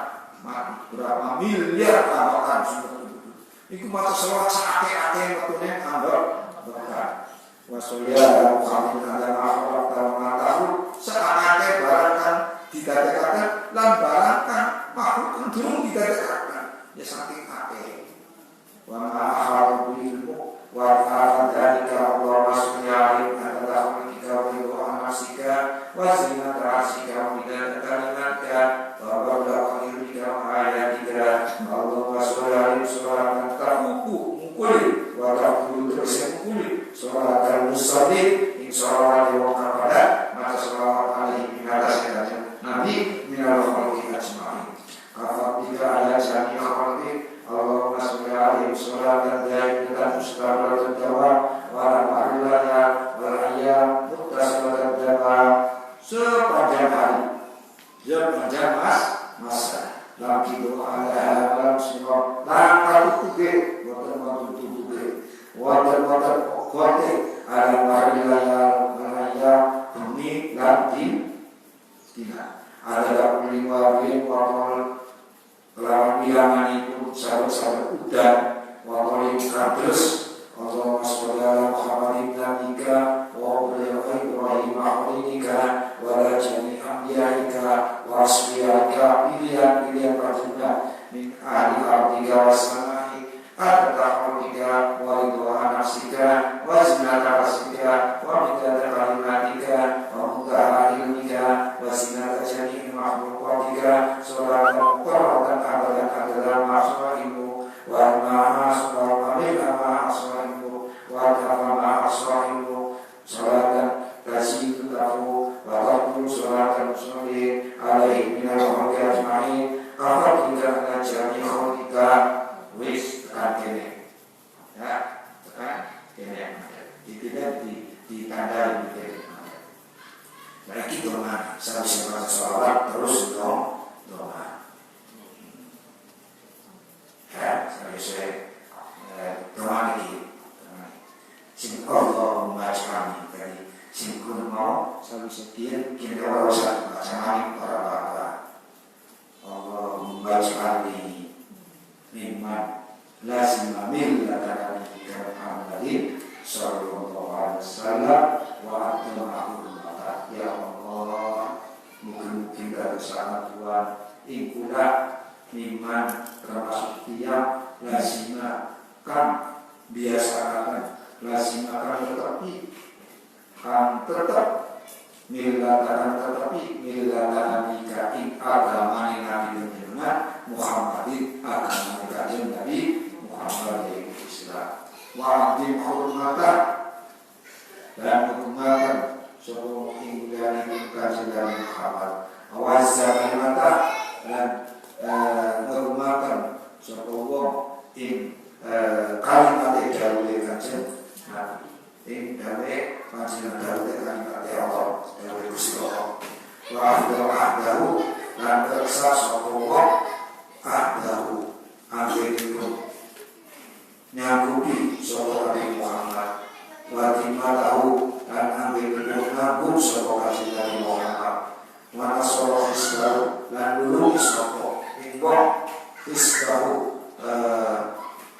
berapa miliar tambakan sumber itu. Iku mata selawat sakake-ake wektune tambah berkah. Wasolya Muhammad ala akhlaq tahu sakake barangkan didadekaken lan barangkan makhluk kang durung didadekaken ya saking akeh. Wa ma'ahalu ilmu wa ta'ala Allah masya adalah kita wa anasika wa zinat rasika wa bidan kalimatka wa baraka ilmika wa ayatika Allahumma sholli alaihi salatan tafuku mukuli wa tafuku terus mukuli salatan mustaqim insyaallah wa kepada mata salawat alaihi minasya Nabi minal khalqi ajma'in afaqika ala jami' khalqi Allahumma sholli alaihi salatan daimatan mustabaratul jawab wa rahmatullahi wa ayyam muttasibatan jawab sepanjang hari sepanjang masa lagi doa dalam semua langkah tuge waktu tuge waktu kote ada marilah bumi lantin tidak ada kuliwari waktu lawan bilangan itu sahabat-sahabat udan waktu terus Allahumma sholli ala Muhammadin nabika wa Ibrahim akhlinika wa la jami' anbiya'ika wa asfiyaka pilihan-pilihan rajuna min ahli ardika wa samai at-tahmidika wa ridha nafsika wa zinata rasika wa midada kalimatika wa muntaha ilmika wa zinata jami'i makhluqatika sholatan qurratan abadan adalah ma'aswa'imu wa ma'a aswa'imu wa ta'ala aswa'imu sholatan tasidu tafu wa ta'ala sholatan muslimin alaihi minal khalqi ajma'in afadika ala jami' khalqika wis akhirnya ya tidak ditandai gitu. Nah itu doa, saya bisa baca sholawat terus doa. Ya, saya doa lagi. Sing Allahumma ja'alni tadi sing kun mau saya bisa kita harus baca para bapak. Allahumma ja'alni mimman lazima millata nabiyyika Muhammadin sallallahu alaihi wasallam wa atma'ul ya Allah mungkin dari sana Tuhan ingkulah mimman termasuk tiap lazima kan biasakan lazima kan tetap milatan nabika in agama nabi dengan Muhammadin agama kajian Nabi Muhammad Islam wa'adim hormatan dan menghormatkan seluruh dari kajian Nabi Muhammad awazah mata dan menghormatkan seluruh kalimat yang dari kajian Nabi in dari kajian dari kalimat Allah dari Gusti Allah wa'ahdahu dan tersa seluruh ahdahu akhirnya nyanggupi seluruh Nabi Muhammad watimatahu dan akhirnya ngagum seluruh kajian Nabi Muhammad mana seluruh Islam dan dulu Islam ingkong Islam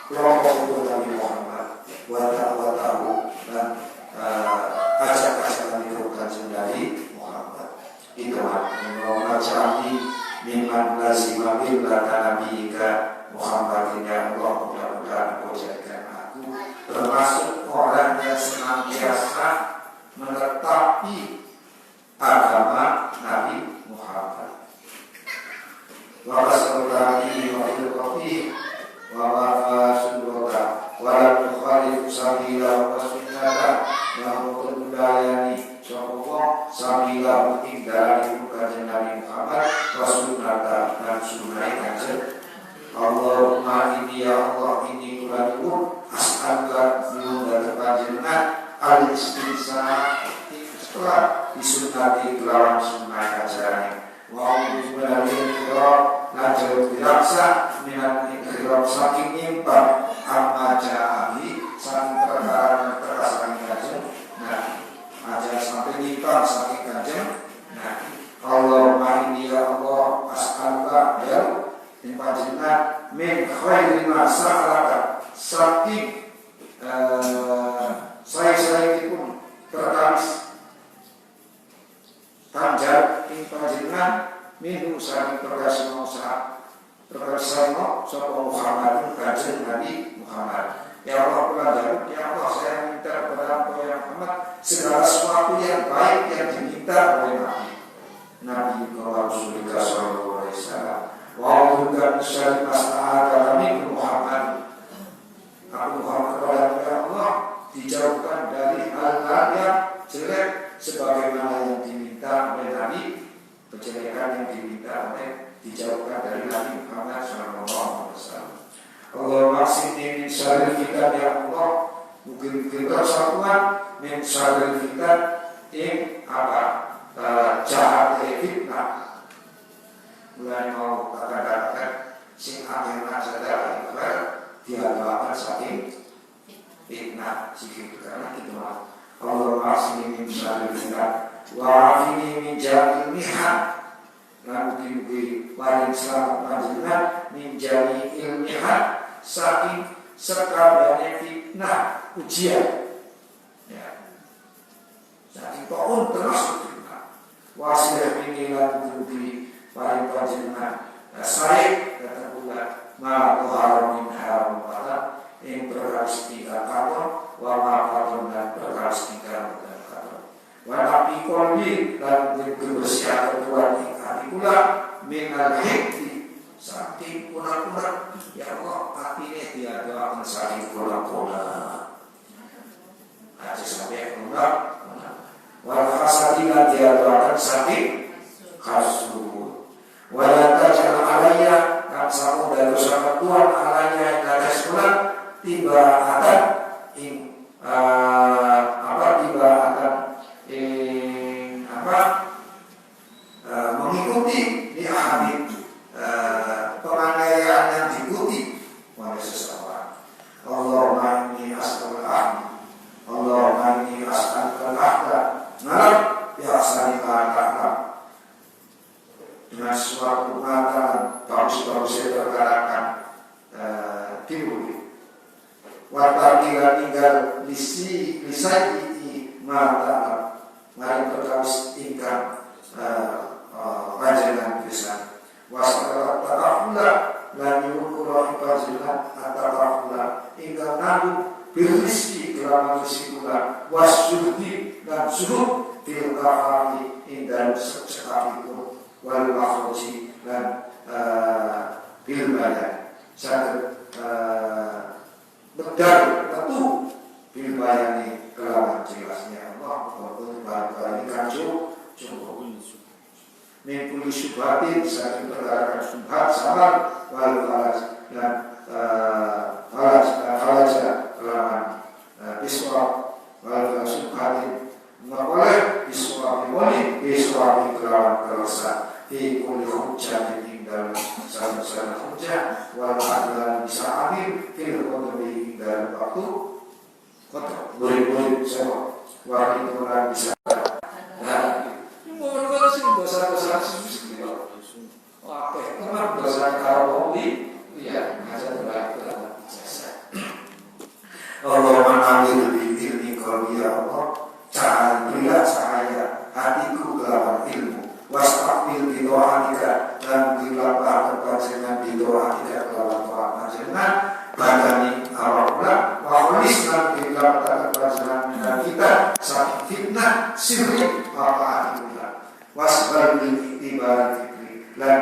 kelompok itu Nabi Muhammad watahu dan ajak-ajak itu kajian Nabi Muhammad itu Allahumma ja'alni mimman lazima millata nabiyyika Muhammadin ya Allah mudah-mudahan Engkau jadikan aku termasuk orang yang senantiasa menetapi agama Nabi Muhammad wa rasulullah wa ilqati wa rasulullah wa la tukhalif sabila wa sunnata wa mutadayani syukur sabila dari kajian Nabi Muhammad wa sunnata dan sunnah kajian Allahumma inni ya Allah inni kulanimun as'alka minum dari kajian al-istinsa setelah disunnati kelawan sunnah kajian wa uzubillahi lanjut diraksa minat ikhirab saking nyimpang amma ja'abi saking terkasang kajian nah ajar sampai nyimpang saking kajian nah Allahumma inni ya Allah as'alka ya panjenengan min khairi ma sa'alaka saking saya pun terkamis tanjak ing panjenengan minum saking perkasa mausa perkasa mau sapa Muhammad kajian Nabi Muhammad ya Allah pelajaran ya Allah saya minta kepada Engkau ya Muhammad segala sesuatu yang baik yang diminta oleh Nabi Rasulullah sallallahu alaihi wasallam wa bukan syari masalah Nabi Muhammad aku Muhammad ya Allah dijauhkan dari hal-hal yang jelek sebagaimana yang diminta oleh Nabi kejelekan yang diminta oleh dijauhkan dari Nabi Muhammad sallallahu alaihi wasallam Allah maksudnya min syaril fitan ya Allah mungkin persatuan min syaril fitan yang apa jahat fitnah mulai mau kata-kata sing akhirnya sadar ikhlas dihalalkan saking fitnah sikit karena itu Allah maksudnya min syaril fitan wa'afini min jami mihan lan mugi-mugi paling selamat panjenengan min jami ilmihan saking sekaliannya fitnah ujian ya saking pun termasuk fitnah wasilah ini lan mugi paling panjenengan saya kata pula ma tuhara min haram kata yang berharus tiga katon wa ma'afatun dan berharus tiga wanapi kolbi dan kebersihan Tuhan hati pula minal hikti saking kuna-kuna ya Allah hatinya dia doakan saking kuna-kuna aja sampai kuna wal hasadina dia doakan saking hasud walata jalan alaya kan samu dari dosa Tuhan alaya yang dari sekolah tiba akan si lisai mata mari perkawis ingkang panjenengan pisan wasala takafula lan yukur panjenengan atakafula ingkang nanggung birrizki kelawan risikula wasyuhdi dan suhud fil kafari indan sekaliku wal makhruji dan bil bayan saged bedal tentu bil bayani kelawan jelasnya Allah maupun barang-barang kanjo cukup mengkuli syubhatin saking perkara syubhat sabar wal falas dan falas kelawan biswa wal syubhatin boleh biswa kelawan kelasa di kulli hujjah dalam salah hujjah wal adlan bisa adil fil qadri dalam waktu kotor boleh semua waktu itu orang bisa ini mau kalau sih dosa sih apa kenapa dosa kalau iya ngajar berat Allah mengambil ilmi qalbi ya Allah berilah cahaya hatiku kelawan ilmu wastaqbil bidoatika dan berilah bahagia panjenengan bidoatika kelawan doa panjenengan badani awalnya wahulis dan berilah bahagia panjenengan dan kita sakit fitnah sirri apa hatinya wasbal bil ibadah fikri dan